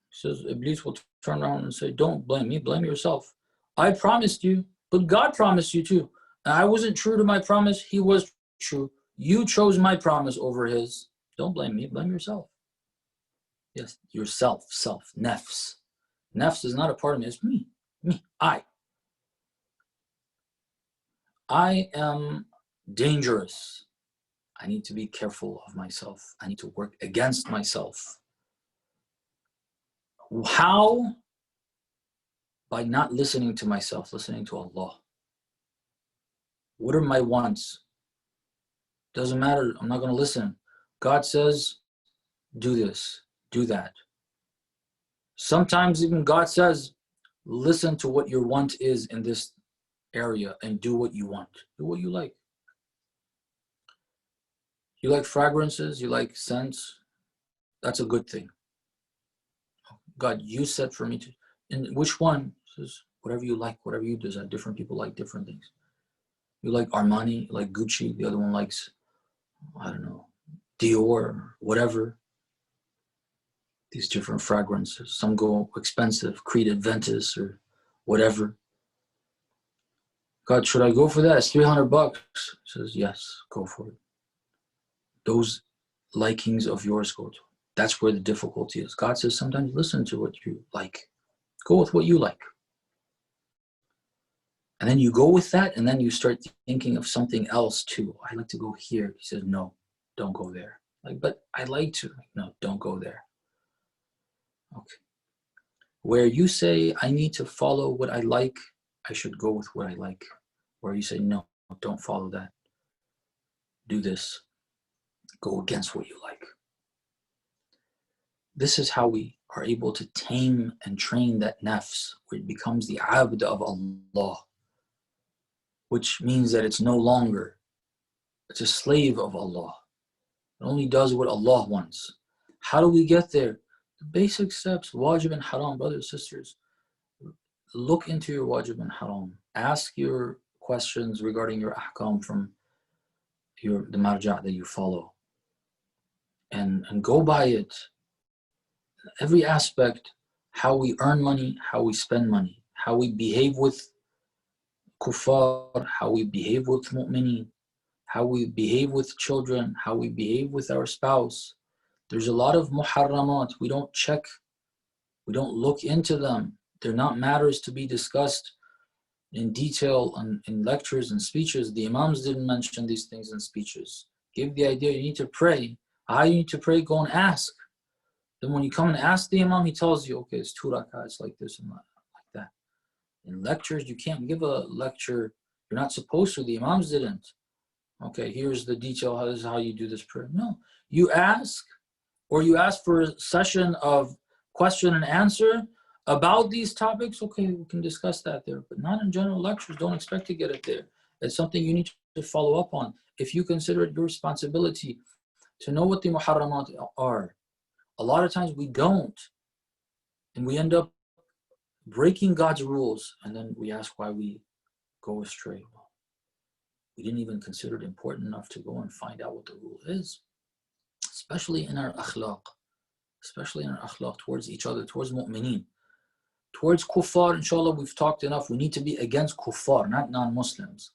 He says, Iblis will turn around and say, don't blame me, blame yourself. I promised you, but God promised you too. And I wasn't true to my promise, He was true. You chose my promise over His. Don't blame me, blame yourself. Yes, yourself, self, nafs. Nafs is not a part of me, it's me, I. I am dangerous. I need to be careful of myself. I need to work against myself. How? By not listening to myself, listening to Allah. What are my wants? Doesn't matter. I'm not going to listen. God says, do this, do that. Sometimes even God says, listen to what your want is in this area and do what you want. Do what you like. You like fragrances, you like scents. That's a good thing. God, you said for me to, and which one? He says, whatever you like, whatever you desire. Different people like different things. You like Armani, you like Gucci, the other one likes, I don't know, Dior, whatever. These different fragrances. Some go expensive, Creed Adventus or whatever. God, should I go for that? It's $300. He says, yes, go for it. Those likings of yours go to. That's where the difficulty is. God says sometimes listen to what you like. Go with what you like. And then you go with that, and then you start thinking of something else too. I like to go here. He says, no, don't go there. Like, but I like to. No, don't go there. Okay. Where you say, I need to follow what I like, I should go with what I like. Where you say, no, don't follow that. Do this. Go against what you like. This is how we are able to tame and train that nafs, where it becomes the abd of Allah, which means that it's no longer, it's a slave of Allah. It only does what Allah wants. How do we get there? The basic steps, wajib and haram, brothers and sisters. Look into your wajib and haram. Ask your questions regarding your ahkam from the marja' that you follow. And go by it. Every aspect, how we earn money, how we spend money, how we behave with kuffar, how we behave with mu'mineen, how we behave with children, how we behave with our spouse. There's a lot of muharramat. We don't check, we don't look into them. They're not matters to be discussed in detail in lectures and speeches. The Imams didn't mention these things in speeches. Give the idea you need to pray. How you need to pray, go and ask. Then when you come and ask the Imam, he tells you, okay, it's 2 rak'ah, it's like this and like that. In lectures, you can't give a lecture. You're not supposed to. The Imams didn't. Okay, here's the detail. This is how you do this prayer. No, you ask, or you ask for a session of question and answer about these topics. Okay, we can discuss that there, but not in general lectures. Don't expect to get it there. It's something you need to follow up on. If you consider it your responsibility to know what the muharramat are. A lot of times we don't, and we end up breaking God's rules, and then we ask why we go astray. Well, we didn't even consider it important enough to go and find out what the rule is, especially in our akhlaq, towards each other, towards mu'mineen. Towards kuffar, inshallah, we've talked enough. We need to be against kuffar, not non-Muslims.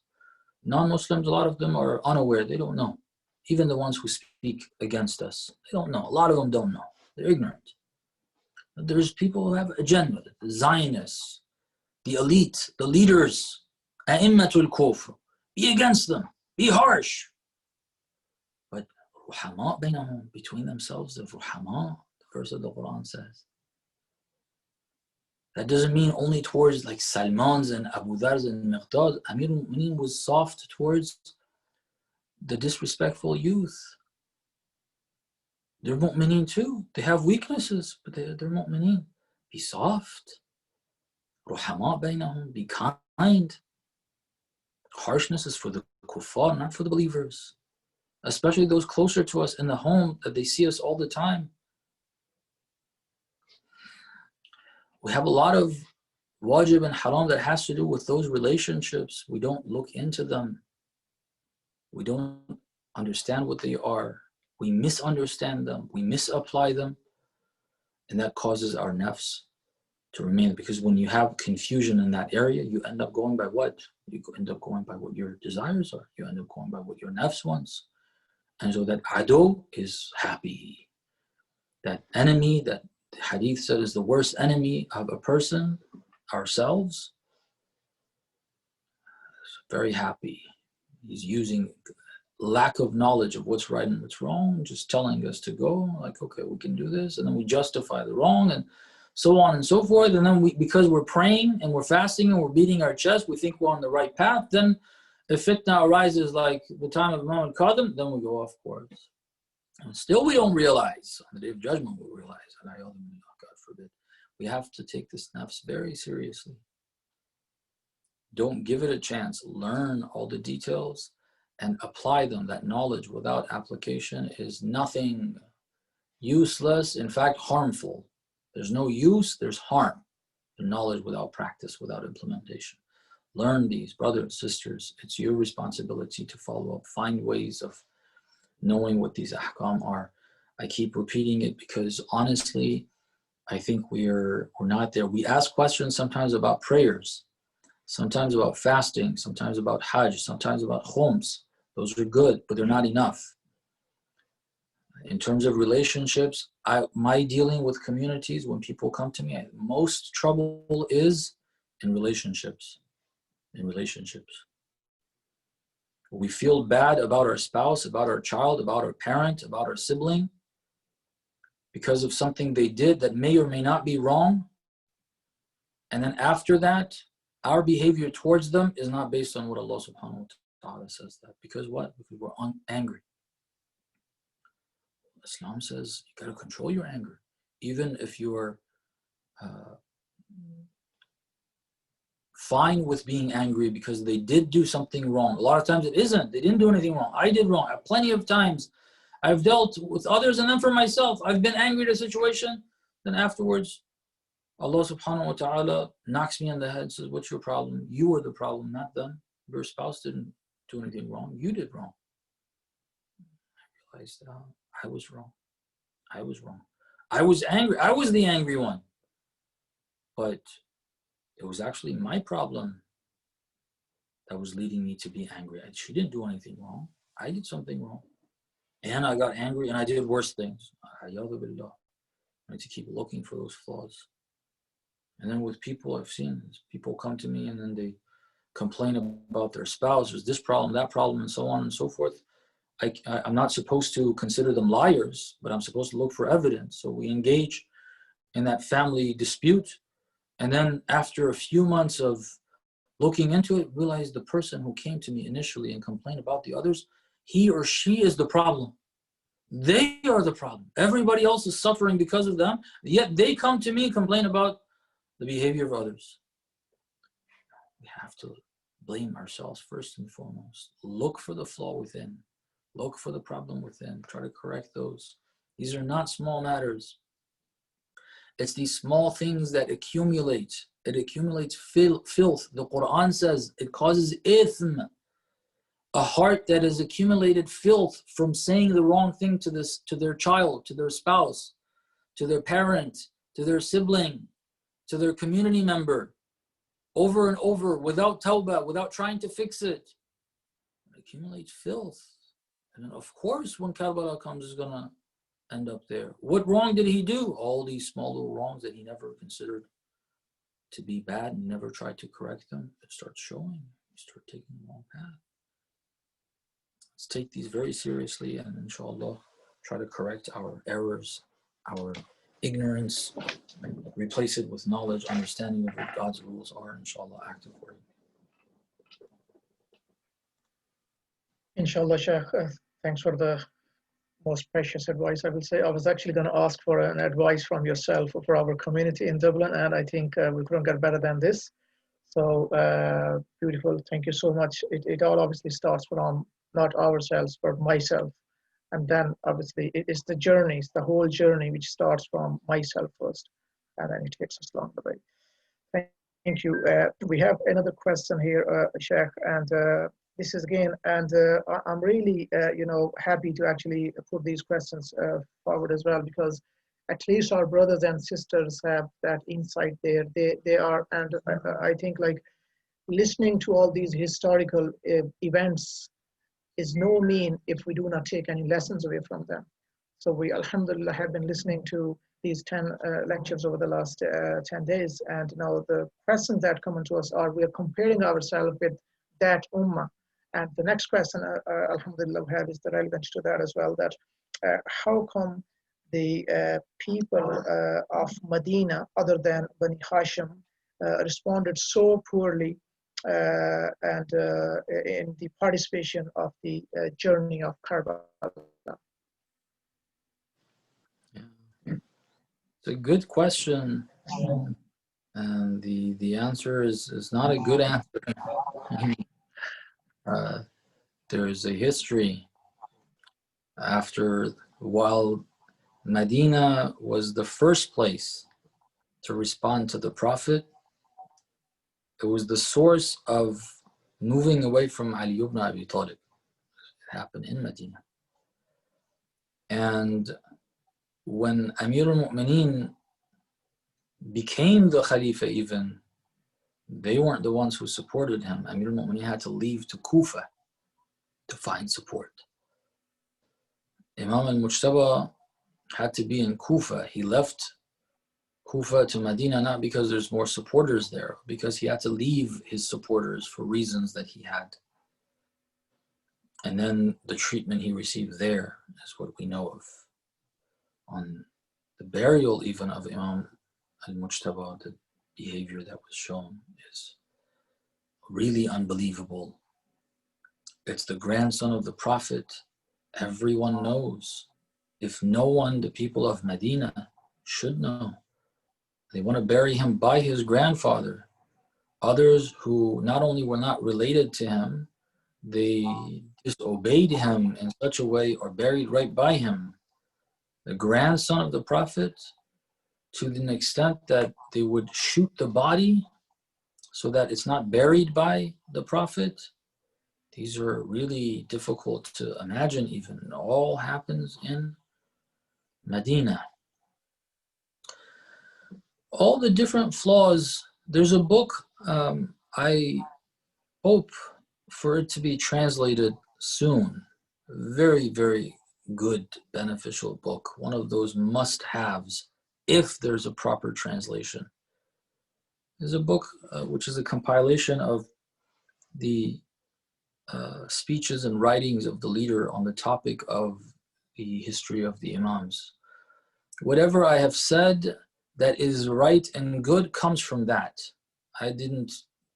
Non-Muslims, a lot of them are unaware. They don't know. Even the ones who speak against us, they don't know. A lot of them don't know. They're ignorant. But there's people who have agenda, the Zionists, the elite, the leaders, a'immatul kufr. Be against them. Be harsh. But ruhama bainahum, between themselves, the ruhama, the verse of the Quran says. That doesn't mean only towards like Salmans and Abu Dhars and Miqdad. Amir al-Mu'mineen was soft towards the disrespectful youth. They're mu'mineen too. They have weaknesses, but they're mu'mineen. Be soft. Ruhama bainahum, be kind. Harshness is for the kuffar, not for the believers. Especially those closer to us in the home that they see us all the time. We have a lot of wajib and haram that has to do with those relationships. We don't look into them. We don't understand what they are. We misunderstand them. We misapply them. And that causes our nafs to remain. Because when you have confusion in that area, you end up going by what? You end up going by what your desires are. You end up going by what your nafs wants. And so that adu is happy. That enemy, that the hadith said is the worst enemy of a person, ourselves. very happy. He's using lack of knowledge of what's right and what's wrong, just telling us to go, like, okay, we can do this, and then we justify the wrong, and so on and so forth. And then because we're praying and we're fasting and we're beating our chest, we think we're on the right path. Then if fitna arises like the time of Imam al-Qadhim, then we go off course. And still we don't realize, on the Day of Judgment we'll realize, and God forbid. We have to take this nafs very seriously. Don't give it a chance. Learn all the details and apply them. That knowledge without application is nothing, useless, in fact harmful. There's no use, there's harm in knowledge without practice, without implementation. Learn these, brothers, sisters. It's your responsibility to follow up. Find ways of knowing what these ahkam are. I keep repeating it because honestly, I think we're not there. We ask questions sometimes about prayers, sometimes about fasting, sometimes about hajj, sometimes about khums. Those are good, but they're not enough. In terms of relationships, my dealing with communities, when people come to me, most trouble is in relationships. We feel bad about our spouse, about our child, about our parent, about our sibling, because of something they did that may or may not be wrong. And then after that, our behavior towards them is not based on what Allah subhanahu wa ta'ala says that. Because what? Because we're angry. Islam says you got to control your anger. Even if you're fine with being angry because they did do something wrong. A lot of times it isn't. They didn't do anything wrong. I did wrong. Plenty of times I've dealt with others, and then for myself, I've been angry at a situation. Then afterwards, Allah subhanahu wa ta'ala knocks me on the head and says, what's your problem? You are the problem, not them. Your spouse didn't do anything wrong. You did wrong. I realized that I was wrong. I was angry. I was the angry one. But it was actually my problem that was leading me to be angry. She didn't do anything wrong. I did something wrong. And I got angry and I did worse things. I need to keep looking for those flaws. And then with people, I've seen people come to me and then they complain about their spouse. There's this problem, that problem, and so on and so forth. I'm not supposed to consider them liars, but I'm supposed to look for evidence. So we engage in that family dispute. And then after a few months of looking into it, realize the person who came to me initially and complained about the others, he or she is the problem. They are the problem. Everybody else is suffering because of them, yet they come to me and complain about the behavior of others. We have to blame ourselves first and foremost. Look for the flaw within. Look for the problem within. Try to correct those. These are not small matters. It's these small things that accumulate. It accumulates filth. The Quran says it causes ithm. A heart that has accumulated filth from saying the wrong thing to their child, to their spouse, to their parent, to their sibling, to their community member, over and over, without tawbah, without trying to fix it. It accumulates filth. And then of course, when Karbala comes, it's going to end up there. What wrong did he do? All these small little wrongs that he never considered to be bad and never tried to correct them. It starts showing. You start taking the wrong path. Let's take these very seriously and inshallah try to correct our errors, our ignorance, and replace it with knowledge, understanding of what God's rules are, inshallah, act accordingly. Inshallah, Shaykh, thanks for the most precious advice. I will say I was actually going to ask for an advice from yourself for our community in Dublin, and I think we couldn't get better than this. So beautiful. Thank you so much. It all obviously starts from not ourselves, but myself. And then obviously it is the journey, it's the whole journey which starts from myself first, and then it takes us along the way. Thank you. We have another question here, Shaykh, and this is again, and I'm really, happy to actually put these questions forward as well, because at least our brothers and sisters have that insight there. They are, and I think like listening to all these historical events is no mean if we do not take any lessons away from them. So we, alhamdulillah, have been listening to these 10 lectures over the last 10 days. And now the questions that come into us are, we are comparing ourselves with that ummah. And the next question, alhamdulillah, we have is the relevance to that as well, that how come the people of Medina, other than Bani Hashim, responded so poorly and in the participation of the journey of Karbala? It's a good question, and the answer is not a good answer. There is a history after, while Medina was the first place to respond to the Prophet, it was the source of moving away from Ali ibn Abi Talib. It happened in Medina. And when Amir al-Mu'mineen became the Khalifa even, they weren't the ones who supported him. Amir al-Mu'mineen had to leave to Kufa to find support. Imam al-Mujtaba had to be in Kufa. He left Kufa to Medina not because there's more supporters there, because he had to leave his supporters for reasons that he had. And then the treatment he received there is what we know of. On the burial even of Imam al-Mujtaba, the behavior that was shown is really unbelievable. It's the grandson of the Prophet. Everyone knows. If no one, the people of Medina should know. They want to bury him by his grandfather. Others who not only were not related to him, they disobeyed him in such a way or buried right by him. The grandson of the Prophet, to an extent that they would shoot the body so that it's not buried by the Prophet. These are really difficult to imagine even. It all happens in Medina. All the different flaws, there's a book, I hope for it to be translated soon. Very, very good, beneficial book. One of those must-haves if there's a proper translation. There's a book which is a compilation of the speeches and writings of the leader on the topic of the history of the Imams. Whatever I have said that is right and good comes from that. I didn't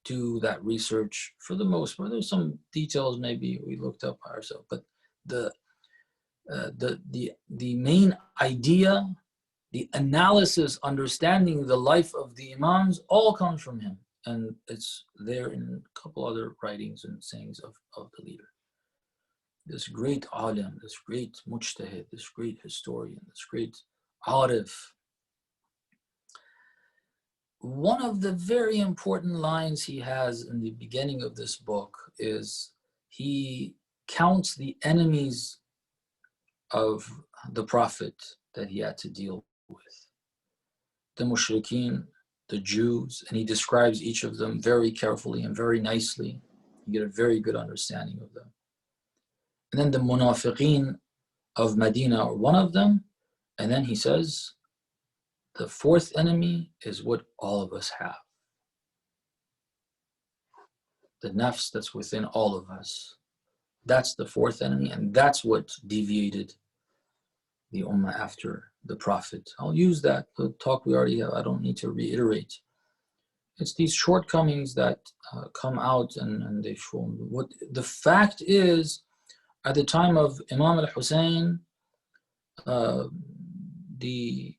do that research for the most part. There's some details maybe we looked up ourselves, but the main idea, the analysis, understanding the life of the Imams, all comes from him. And it's there in a couple other writings and sayings of the leader. This great alim, this great mujtahid, this great historian, this great arif. One of the very important lines he has in the beginning of this book is he counts the enemies of the Prophet that he had to deal with. The mushrikeen, the Jews, and he describes each of them very carefully and very nicely. You get a very good understanding of them. And then the munafiqeen of Medina are one of them. And then he says, the fourth enemy is what all of us have. The nafs that's within all of us. That's the fourth enemy, and that's what deviated the ummah after the Prophet. I'll use that, the talk we already have, I don't need to reiterate. It's these shortcomings that come out and they show what the fact is. At the time of Imam al-Hussein, the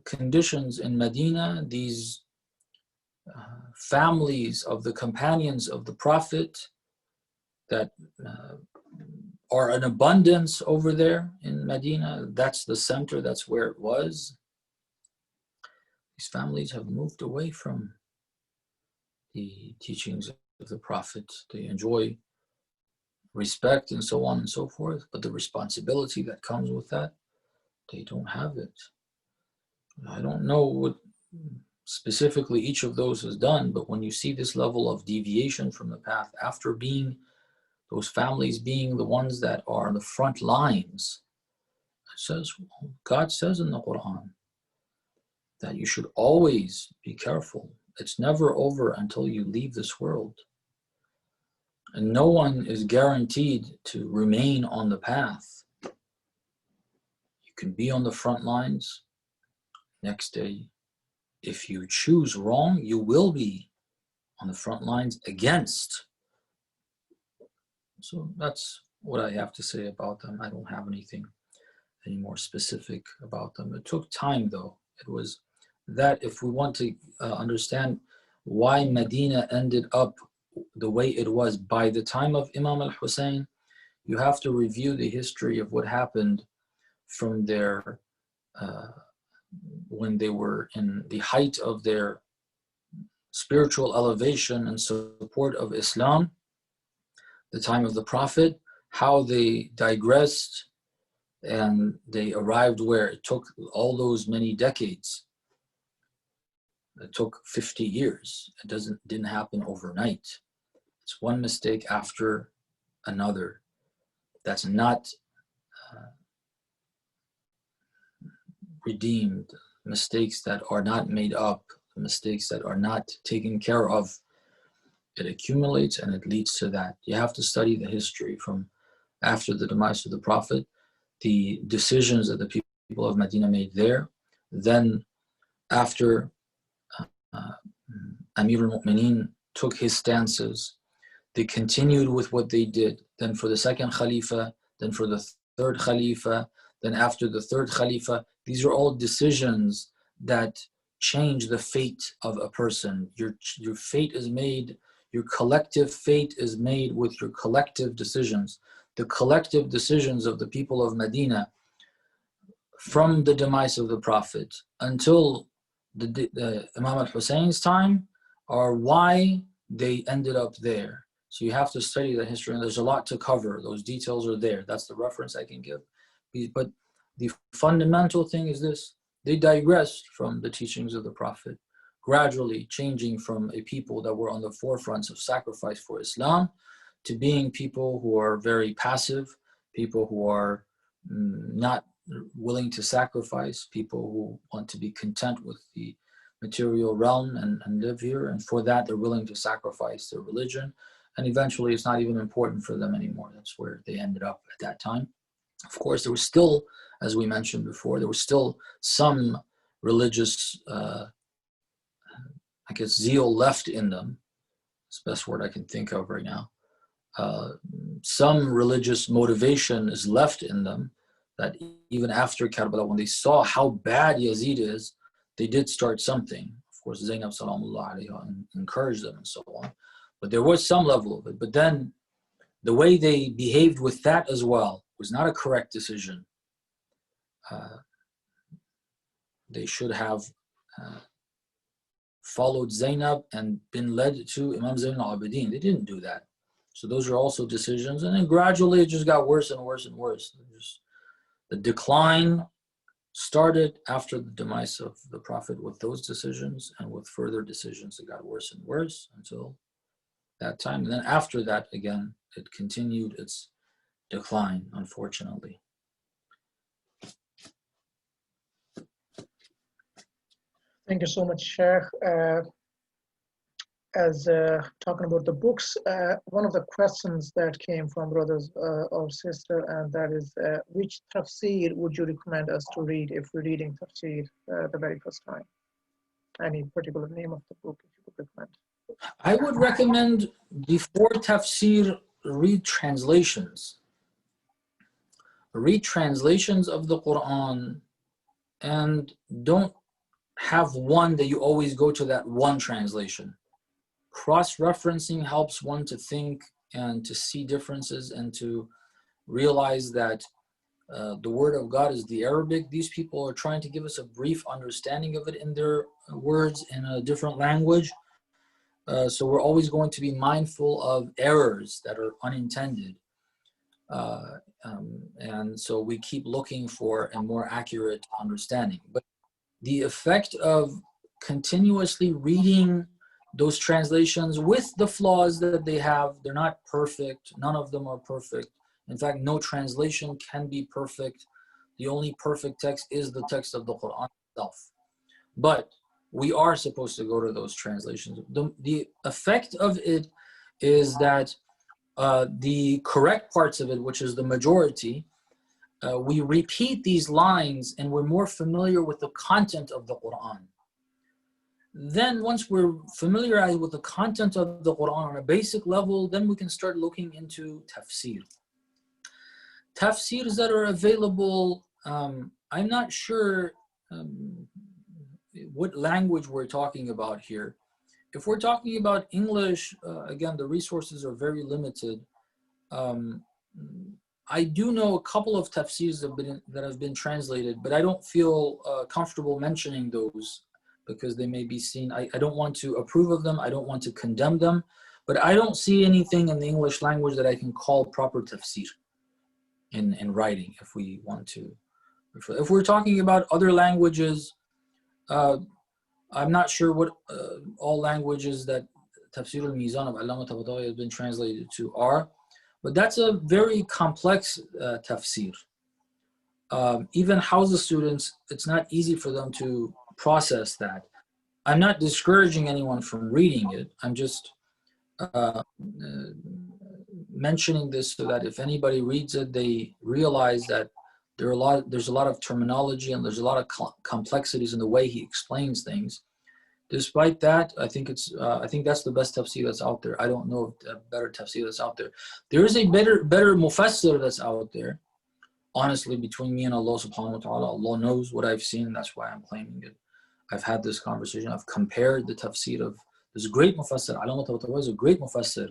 conditions in Medina, these families of the companions of the Prophet that are in abundance over there in Medina, that's the center, that's where it was. These families have moved away from the teachings of the Prophet. They enjoy respect and so on and so forth, but the responsibility that comes with that, they don't have it. I don't know what specifically each of those has done, but when you see this level of deviation from the path after being, those families being the ones that are on the front lines, it says, God says in the Quran that you should always be careful. It's never over until you leave this world. And no one is guaranteed to remain on the path. You can be on the front lines. Next day, if you choose wrong, you will be on the front lines against. So that's what I have to say about them. I don't have anything any more specific about them. It took time, though. It was that if we want to understand why Medina ended up the way it was by the time of Imam al-Hussein, you have to review the history of what happened from their when they were in the height of their spiritual elevation and support of Islam, the time of the Prophet, how they digressed and they arrived where it took all those many decades. It took 50 years. It didn't happen overnight. It's one mistake after another. That's not redeemed. Mistakes that are not made up, mistakes that are not taken care of. It accumulates and it leads to that. You have to study the history from after the demise of the Prophet, the decisions that the people of Medina made there. Then after Amir al-Mu'mineen took his stances, they continued with what they did. Then for the second Khalifa, then for the third Khalifa, then after the third Khalifa. These are all decisions that change the fate of a person. Your fate is made, your collective fate is made with your collective decisions. The collective decisions of the people of Medina from the demise of the Prophet until the Imam al-Hussein's time are why they ended up there. So you have to study the history, and there's a lot to cover. Those details are there. That's the reference I can give. But the fundamental thing is this: they digressed from the teachings of the Prophet, gradually changing from a people that were on the forefronts of sacrifice for Islam to being people who are very passive, people who are not willing to sacrifice, people who want to be content with the material realm and live here. And for that, they're willing to sacrifice their religion. And eventually, it's not even important for them anymore. That's where they ended up at that time. Of course, there was still, as we mentioned before, there was still some religious, zeal left in them. It's the best word I can think of right now. Some religious motivation is left in them, that even after Karbala, when they saw how bad Yazid is, they did start something. Of course, Zainab Salamullah alayha encouraged them and so on. But there was some level of it. But then the way they behaved with that as well was not a correct decision. They should have followed Zainab and been led to Imam Zayn al-Abidin. They didn't do that. So those are also decisions. And then gradually it just got worse and worse and worse. The decline started after the demise of the Prophet with those decisions, and with further decisions it got worse and worse until that time. And then after that, again, it continued its decline, unfortunately. Thank you so much, Shaykh. As talking about the books, one of the questions that came from brothers or sister, and that is, which tafsir would you recommend us to read if we're reading tafsir the very first time? Any particular name of the book if you could recommend? I would recommend, before tafsir, read translations. Read translations of the Quran, and don't have one that you always go to that one translation. Cross-referencing helps one to think and to see differences and to realize that the word of God is the Arabic. These people are trying to give us a brief understanding of it in their words in a different language. So we're always going to be mindful of errors that are unintended. And so we keep looking for a more accurate understanding. But the effect of continuously reading those translations with the flaws that they have, they're not perfect. None of them are perfect. In fact, no translation can be perfect. The only perfect text is the text of the Quran itself. But we are supposed to go to those translations. The effect of it is that the correct parts of it, which is the majority, we repeat these lines and we're more familiar with the content of the Quran. Then once we're familiarized with the content of the Quran on a basic level, then we can start looking into tafsir. Tafsirs that are available, I'm not sure what language we're talking about here. If we're talking about English, again, the resources are very limited. I do know a couple of tafsirs that have been translated, but I don't feel comfortable mentioning those because they may be seen. I don't want to approve of them. I don't want to condemn them, but I don't see anything in the English language that I can call proper tafsir in writing, if we want to. If we're talking about other languages, I'm not sure what all languages that Tafsir al-Mizan of Allama Tabatabai has been translated to are, but that's a very complex tafsir. Even Hausa students, it's not easy for them to process that. I'm not discouraging anyone from reading it. I'm just mentioning this so that if anybody reads it, they realize that there's a lot of terminology and there's a lot of complexities in the way he explains things. Despite that, I think that's the best tafsir that's out there. I don't know if a better tafsir that's out there. There is a better mufassir that's out there. Honestly, between me and Allah subhanahu wa ta'ala, Allah knows what I've seen, and that's why I'm claiming it. I've had this conversation. I've compared the tafsir of this great mufassir. Allama Tabatabai is a great mufassir,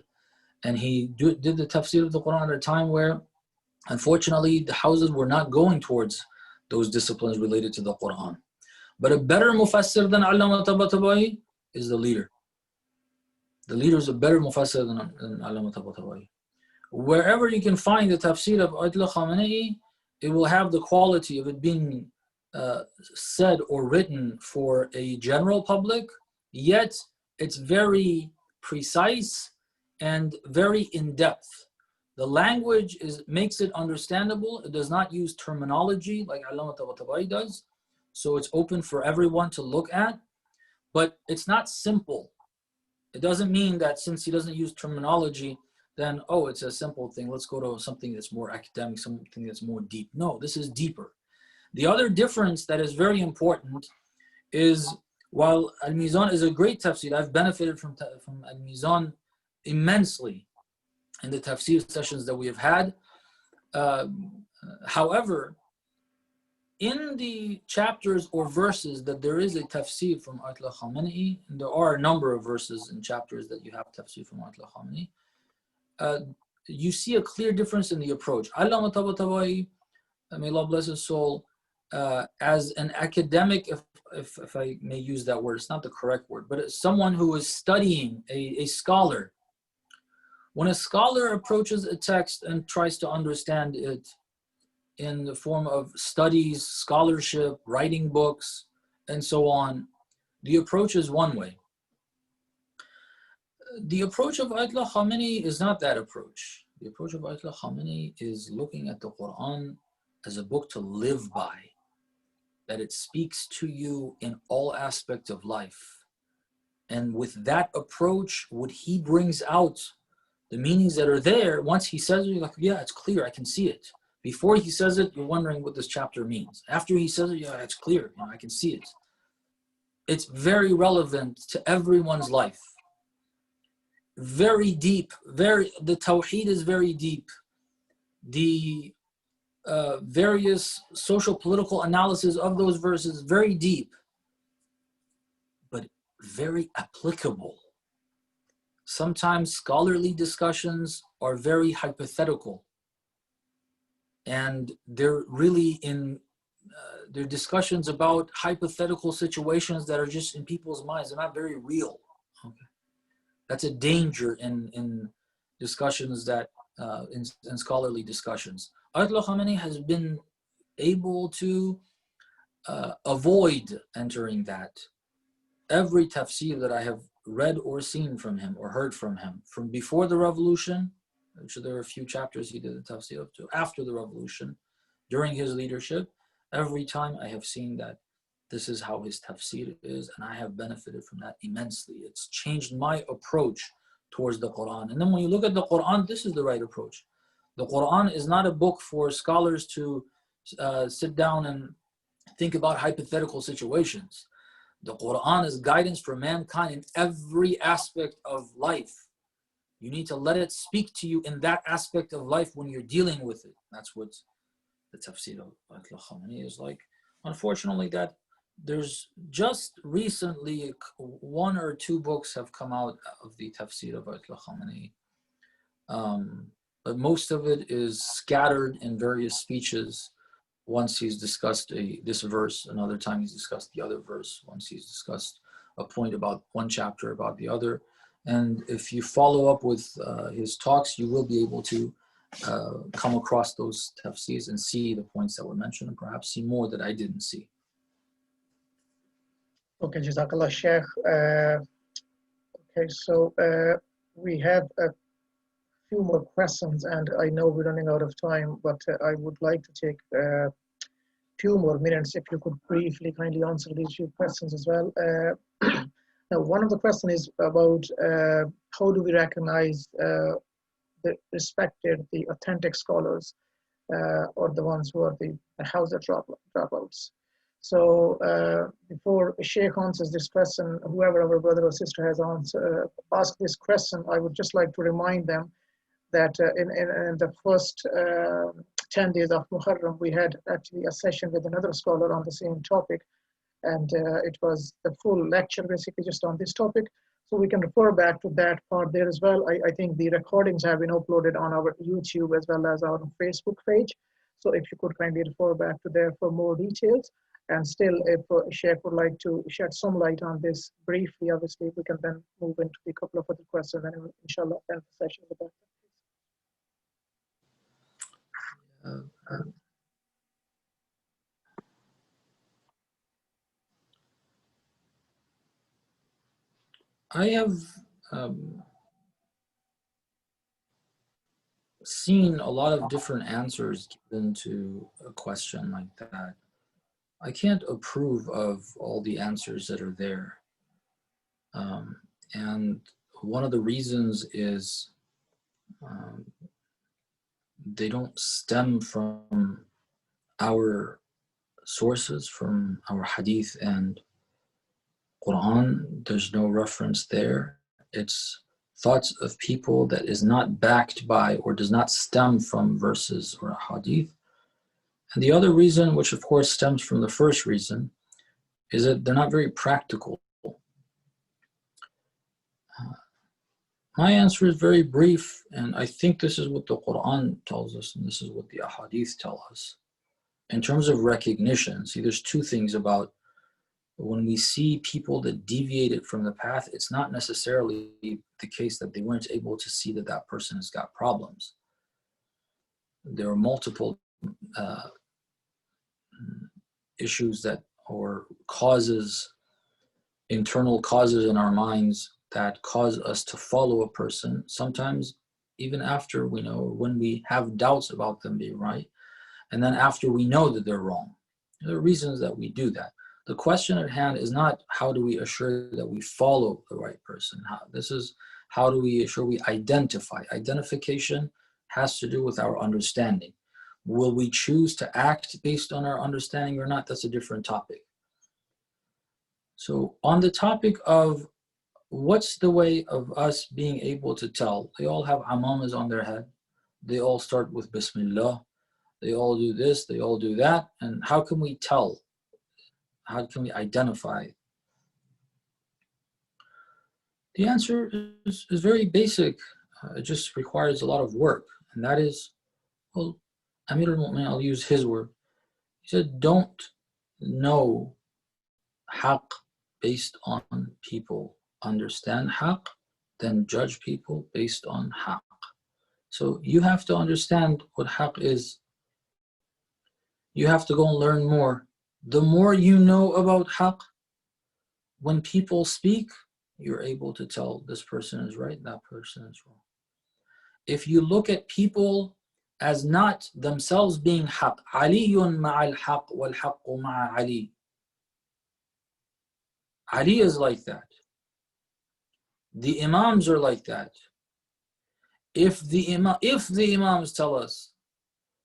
and he did the tafsir of the Quran at a time where, unfortunately, the houses were not going towards those disciplines related to the Quran. But a better mufassir than Allama Tabatabai is the leader. The leader is a better mufassir than Allama Tabatabai. Wherever you can find the tafsir of Ayatollah Khamenei, it will have the quality of it being said or written for a general public, yet it's very precise and very in-depth. The language makes it understandable. It does not use terminology like Allama Tabatabai does. So it's open for everyone to look at, but it's not simple. It doesn't mean that since he doesn't use terminology, then, oh, it's a simple thing. Let's go to something that's more academic, something that's more deep. No, this is deeper. The other difference that is very important is, while Al-Mizan is a great tafsir, I've benefited from Al-Mizan immensely in the tafsir sessions that we have had. However, in the chapters or verses that there is a tafsir from Ayatollah Khamenei, and there are a number of verses and chapters that you have tafsir from Ayatollah Khamenei, you see a clear difference in the approach. Allama Tabatabai, may Allah bless his soul, as an academic, if I may use that word, it's not the correct word, but as someone who is studying, a scholar. When a scholar approaches a text and tries to understand it in the form of studies, scholarship, writing books, and so on, the approach is one way. The approach of Ayatollah Khamenei is not that approach. The approach of Ayatollah Khamenei is looking at the Quran as a book to live by, that it speaks to you in all aspects of life. And with that approach, what he brings out, the meanings that are there, once he says it, you're like, yeah, it's clear, I can see it. Before he says it, you're wondering what this chapter means. After he says it, yeah, it's clear, I can see it. It's very relevant to everyone's life. Very deep, the tawheed is very deep. The various social political analysis of those verses, very deep, but very applicable. Sometimes scholarly discussions are very hypothetical, and they're really they're discussions about hypothetical situations that are just in people's minds. They're not very real. Okay. That's a danger in discussions that in scholarly discussions. Ayatollah Khamenei has been able to avoid entering that. Every tafsir that I have read or seen from him or heard from him, from before the revolution, which there are a few chapters he did the tafsir of, to after the revolution, during his leadership, every time I have seen that this is how his tafsir is, and I have benefited from that immensely. It's changed my approach towards the Quran. And then when you look at the Quran, this is the right approach. The Quran is not a book for scholars to sit down and think about hypothetical situations. The Quran is guidance for mankind in every aspect of life. You need to let it speak to you in that aspect of life when you're dealing with it. That's what the tafsir of Azakhana-e-Zahra is like. Unfortunately, that there's just recently 1 or 2 books have come out of the tafsir of Azakhana-e-Zahra. But most of it is scattered in various speeches. Once he's discussed this verse, another time he's discussed the other verse, once he's discussed a point about one chapter about the other. And if you follow up with his talks, you will be able to come across those tafsirs and see the points that were mentioned, and perhaps see more that I didn't see. Okay, Jazakallah, Shaykh. Okay, so we have a few more questions, and I know we're running out of time, but I would like to take a few more minutes if you could briefly kindly answer these few questions as well. Now, one of the questions is about how do we recognize the respected, the authentic scholars, or the ones who are the Hamza dropouts. So before Shaykh answers this question, whoever our brother or sister has asked this question, I would just like to remind them that in the first 10 days of Muharram, we had actually a session with another scholar on the same topic. And it was the full lecture basically just on this topic. So we can refer back to that part there as well. I think the recordings have been uploaded on our YouTube as well as our Facebook page. So if you could kindly refer back to there for more details. And still, if Shaykh would like to shed some light on this briefly, obviously, we can then move into a couple of other questions and inshallah end the session with that. I have seen a lot of different answers given to a question like that. I can't approve of all the answers that are there. And one of the reasons is they don't stem from our sources, from our hadith and Quran. There's no reference there. It's thoughts of people that is not backed by or does not stem from verses or hadith. And the other reason, which of course stems from the first reason, is that they're not very practical. My answer is very brief, and I think this is what the Quran tells us, and this is what the ahadith tell us. In terms of recognition, see, there's 2 things about when we see people that deviated from the path, it's not necessarily the case that they weren't able to see that that person has got problems. There are multiple issues that, or causes, internal causes in our minds that cause us to follow a person, sometimes even after we know, when we have doubts about them being right, and then after we know that they're wrong. There are reasons that we do that. The question at hand is not how do we assure that we follow the right person. This is how do we assure we identify. Identification has to do with our understanding. Will we choose to act based on our understanding or not? That's a different topic. So on the topic of what's the way of us being able to tell, they all have amamas on their head. They all start with Bismillah. They all do this, they all do that. And how can we tell? How can we identify? The answer is very basic. It just requires a lot of work. And that is, well, Amir al-Mu'min, I'll use his word. He said, don't know haqq based on people. Understand haqq, then judge people based on haqq. So you have to understand what haqq is. You have to go and learn more. The more you know about haqq, when people speak, you're able to tell this person is right, that person is wrong. If you look at people as not themselves being haqq, Aliyun ma'al haqq wal haqqu ma'a Ali. Ali is like that. The Imams are like that. If the Imams tell us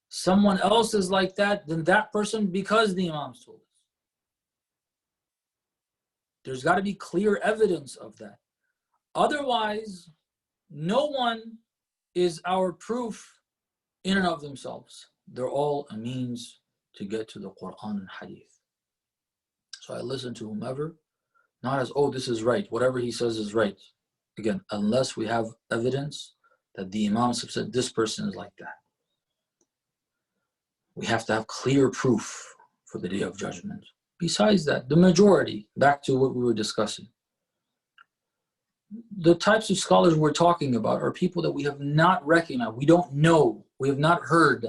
someone else is like that, then that person, because the Imams told us. There's got to be clear evidence of that. Otherwise, no one is our proof in and of themselves. They're all a means to get to the Quran and Hadith. So I listen to whomever, not as, oh, this is right, whatever he says is right. Again, unless we have evidence that the Imams have said this person is like that. We have to have clear proof for the Day of Judgment. Besides that, the majority, back to what we were discussing, the types of scholars we're talking about are people that we have not recognized, we don't know, we have not heard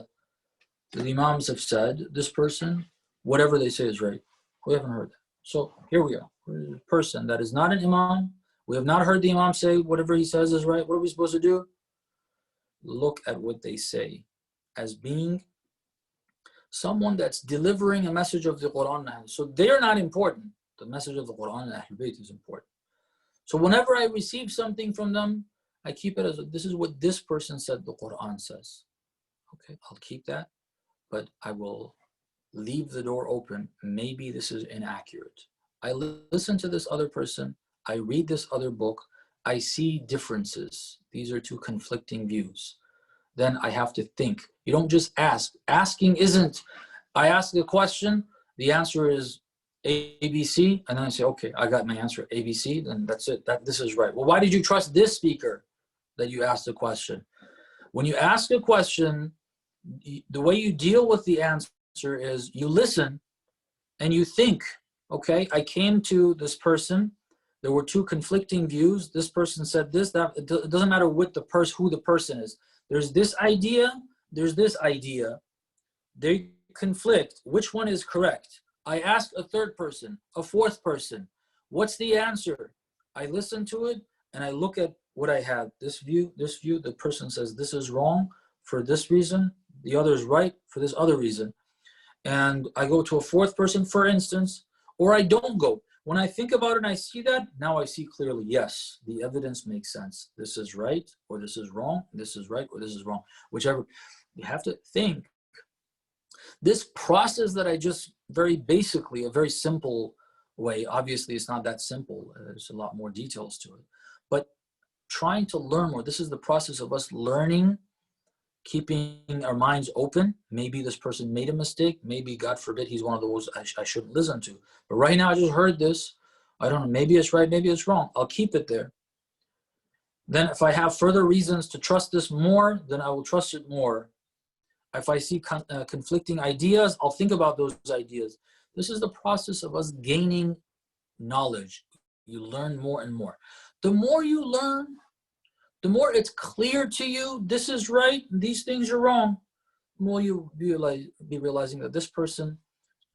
that the Imams have said, this person, whatever they say is right. We haven't heard that. So here we are. We're a person that is not an Imam. We have not heard the Imam say whatever he says is right. What are we supposed to do? Look at what they say as being someone that's delivering a message of the Quran. So they're not important. The message of the Quran and Ahlul Bayt is important. So whenever I receive something from them, I keep it as, this is what this person said the Quran says. Okay, I'll keep that, but I will leave the door open. Maybe this is inaccurate. I listen to this other person. I read this other book. I see differences. These are two conflicting views. Then I have to think. You don't just ask. Asking isn't, I ask a question, the answer is ABC, and then I say, okay, I got my answer, ABC, then that's it, this is right. Well, why did you trust this speaker that you asked the question? When you ask a question, the way you deal with the answer is you listen and you think, okay, I came to this person, there were two conflicting views, this person said this, that, it doesn't matter what who the person is. There's this idea, there's this idea. They conflict. Which one is correct? I ask a third person, a fourth person. What's the answer? I listen to it and I look at what I have. This view, the person says this is wrong for this reason. The other is right for this other reason. And I go to a fourth person, for instance, or I don't go. When I think about it and I see that, now I see clearly, yes, the evidence makes sense. This is right, or this is wrong. This is right, or this is wrong. Whichever. You have to think. This process that I just very basically, a very simple way, obviously it's not that simple. There's a lot more details to it. But trying to learn more. This is the process of us learning, keeping our minds open. Maybe this person made a mistake. Maybe, God forbid, he's one of those I shouldn't listen to. But right now I just heard this. I don't know, maybe it's right, maybe it's wrong. I'll keep it there. Then if I have further reasons to trust this more, then I will trust it more. If I see conflicting ideas, I'll think about those ideas. This is the process of us gaining knowledge. You learn more and more. The more you learn, the more it's clear to you, this is right, these things are wrong. The more you be realizing that this person,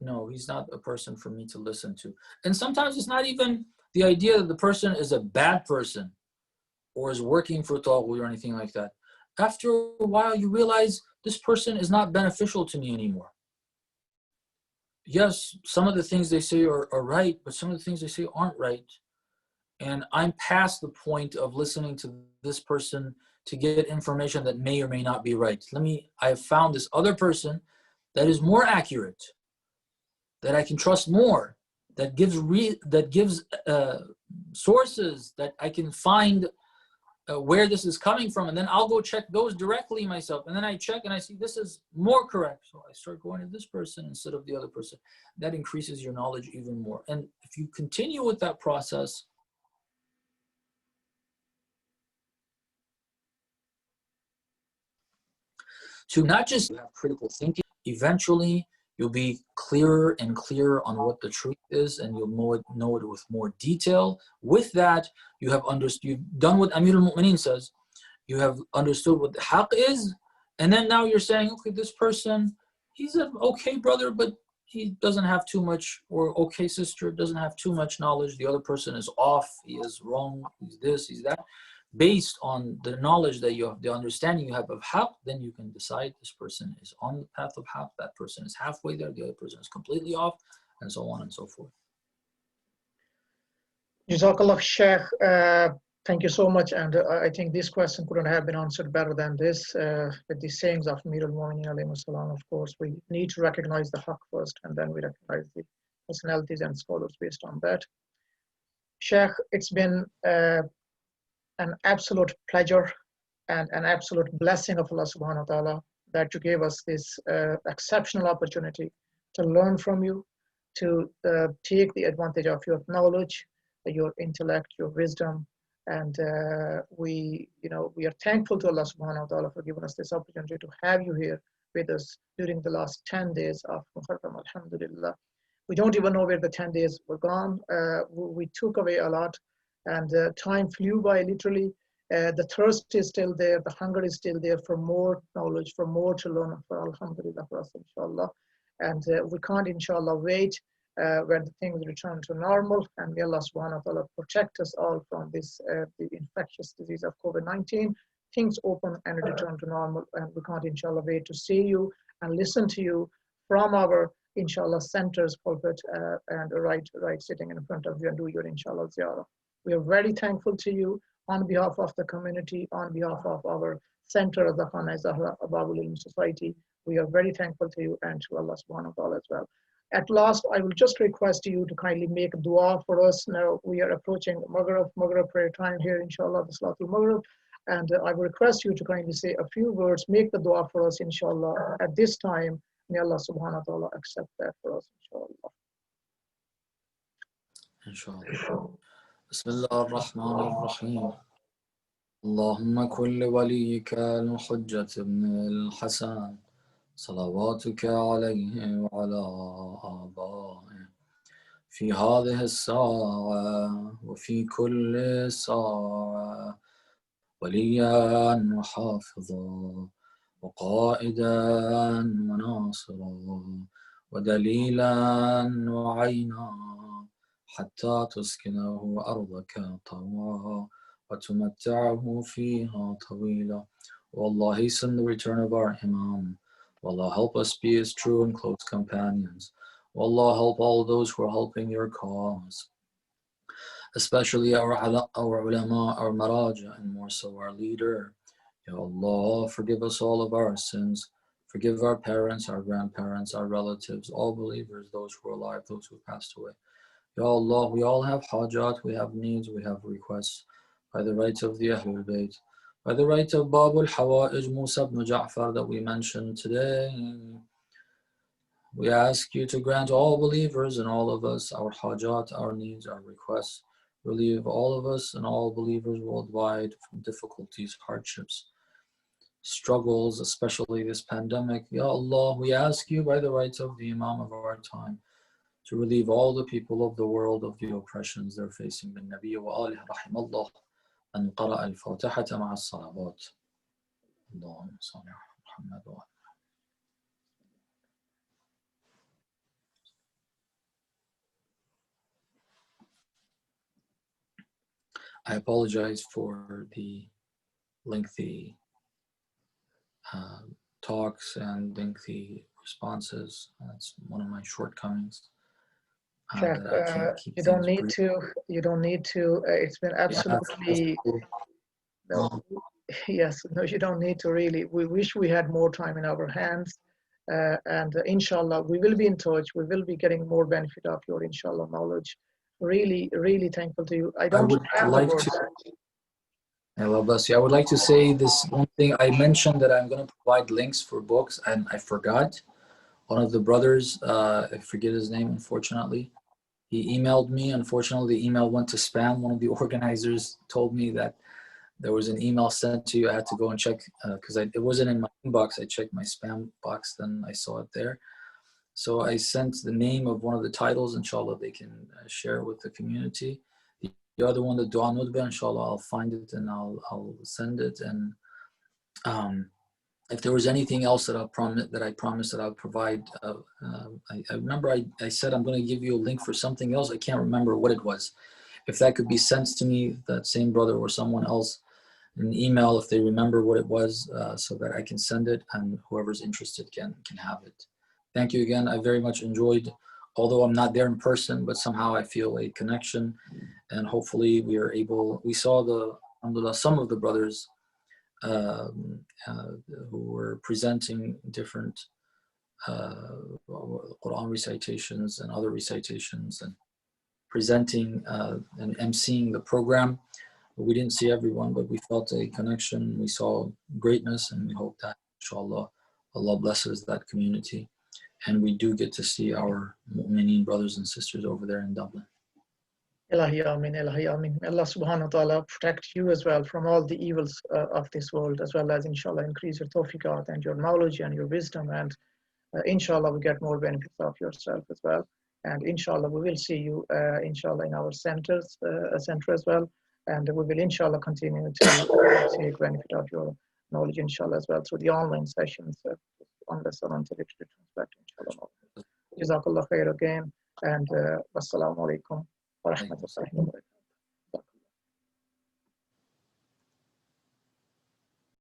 no, he's not a person for me to listen to. And sometimes it's not even the idea that the person is a bad person or is working for Tawhid or anything like that. After a while, you realize this person is not beneficial to me anymore. Yes, some of the things they say are right, but some of the things they say aren't right. And I'm past the point of listening to this person to get information that may or may not be right. I have found this other person that is more accurate, that I can trust more, that gives sources that I can find where this is coming from, and then I'll go check those directly myself, and then I check and I see this is more correct, so I start going to this person instead of the other person. That increases your knowledge even more. And if you continue with that process, to not just have critical thinking, eventually you'll be clearer and clearer on what the truth is, and you'll know it with more detail. With that, you have understood, you've done what Amir al-Mu'mineen says, you have understood what the haqq is, and then now you're saying, okay, this person, he's an okay brother, but he doesn't have too much, or okay sister, doesn't have too much knowledge. The other person is off, he is wrong, he's this, he's that. Based on the knowledge that you have, the understanding you have of haqq, then you can decide this person is on the path of haqq, that person is halfway there, the other person is completely off, and so on and so forth. Jazakallah, Shaykh. Thank you so much. And I think this question couldn't have been answered better than this. With the sayings of Amir al-Mu'minin alayhi salam, of course, we need to recognize the haqq first, and then we recognize the personalities and scholars based on that. Shaykh, it's been an absolute pleasure and an absolute blessing of Allah subhanahu wa ta'ala that you gave us this exceptional opportunity to learn from you, to take the advantage of your knowledge, your intellect, your wisdom. And we are thankful to Allah subhanahu wa ta'ala for giving us this opportunity to have you here with us during the last 10 days of Muharram, alhamdulillah. We don't even know where the 10 days were gone. We took away a lot, and time flew by literally. The thirst is still there, the hunger is still there for more knowledge, for more to learn, for alhamdulillah for us, inshallah. And we can't, inshallah, wait when the things return to normal, and may Allah subhanahu wa ta'ala protect us all from this the infectious disease of COVID-19. Things open and return to normal, and we can't, inshallah, wait to see you and listen to you from our, inshallah, centers, pulpit, and right sitting in front of you and do your, inshallah, ziyarah. We are very thankful to you on behalf of the community, on behalf of our center, Azakhana-e-Zahra, Babul Ilm Society. We are very thankful to you and to Allah subhanahu wa ta'ala as well. At last, I will just request you to kindly make a dua for us. Now we are approaching Maghrib prayer time here, inshallah, the Salatul Maghrib. And I will request you to kindly say a few words, make the dua for us, inshallah, at this time. May Allah subhanahu wa ta'ala accept that for us, inshallah. Inshallah. Bismillah ar-Rahman ar-Rahim. اللهم كل وليك الحجة ابن الحسن صلواتك عليه وعلى آبائه في هذه الساعة وفي كل ساعة وليا وحافظا وقائدا وناصرا ودليلا وعينا حتى تسكنه أرضك طوعا وتمتعه فيها طويلا. O Allah, hasten the return of our Imam. O Allah, help us be his true and close companions. O Allah, help all those who are helping your cause, especially our ulama, our maraja, and more so our leader. Ya Allah, forgive us all of our sins. Forgive our parents, our grandparents, our relatives, all believers, those who are alive, those who passed away. Ya Allah, we all have hajat, we have needs, we have requests. By the rights of the Ahlul Bayt, by the right of Babul Hawa'ij Musa ibn Ja'far that we mentioned today, we ask you to grant all believers and all of us our hajat, our needs, our requests. Relieve all of us and all believers worldwide from difficulties, hardships, struggles, especially this pandemic. Ya Allah, we ask you by the rights of the Imam of our time to relieve all the people of the world of the oppressions they're facing. Bin Nabi wa alih rahimallah. أن قرأ الفاتحة مع الصلوات. اللهم صل على محمد وعلى I apologize for the lengthy talks and lengthy responses. That's one of my shortcomings. Shaykh, you don't need to. It's been absolutely. No, yes, no, you don't need to really. We wish we had more time in our hands, and inshallah, we will be in touch. We will be getting more benefit of your inshallah knowledge. Really, really thankful to you. I would like to say this one thing. I mentioned that I'm going to provide links for books, and I forgot. One of the brothers, I forget his name, unfortunately. He emailed me. Unfortunately, the email went to spam. One of the organizers told me that there was an email sent to you. I had to go and check because it wasn't in my inbox. I checked my spam box, then I saw it there. So I sent the name of one of the titles. Inshallah, they can share with the community. The other one, the Dua Nudba, inshallah, I'll find it and I'll send it. And if there was anything else that I promised that I'll provide, I remember I said I'm going to give you a link for something else. I can't remember what it was. If that could be sent to me, that same brother or someone else, an email if they remember what it was, so that I can send it and whoever's interested can have it. Thank you again. I very much enjoyed although I'm not there in person, but somehow I feel a connection, and hopefully we saw alhamdulillah, some of the brothers who were presenting different Quran recitations and other recitations and presenting and emceeing the program. We didn't see everyone, but we felt a connection. We saw greatness, and we hope that, inshallah, Allah blesses that community. And we do get to see our mu'mineen brothers and sisters over there in Dublin. Ilahi Amin, Ilahi Amin. May Allah subhanahu wa ta'ala protect you as well from all the evils of this world, as well as, inshallah, increase your tawfiqat and your knowledge and your wisdom. And inshallah, we get more benefits of yourself as well. And inshallah, we will see you, inshallah, in our center as well. And we will, inshallah, continue to take benefit of your knowledge, inshallah, as well through the online sessions, unless or until it's inshallah. Jazakallah khair again, and wassalamu alaikum wa rahmatullahi wa barakatuh.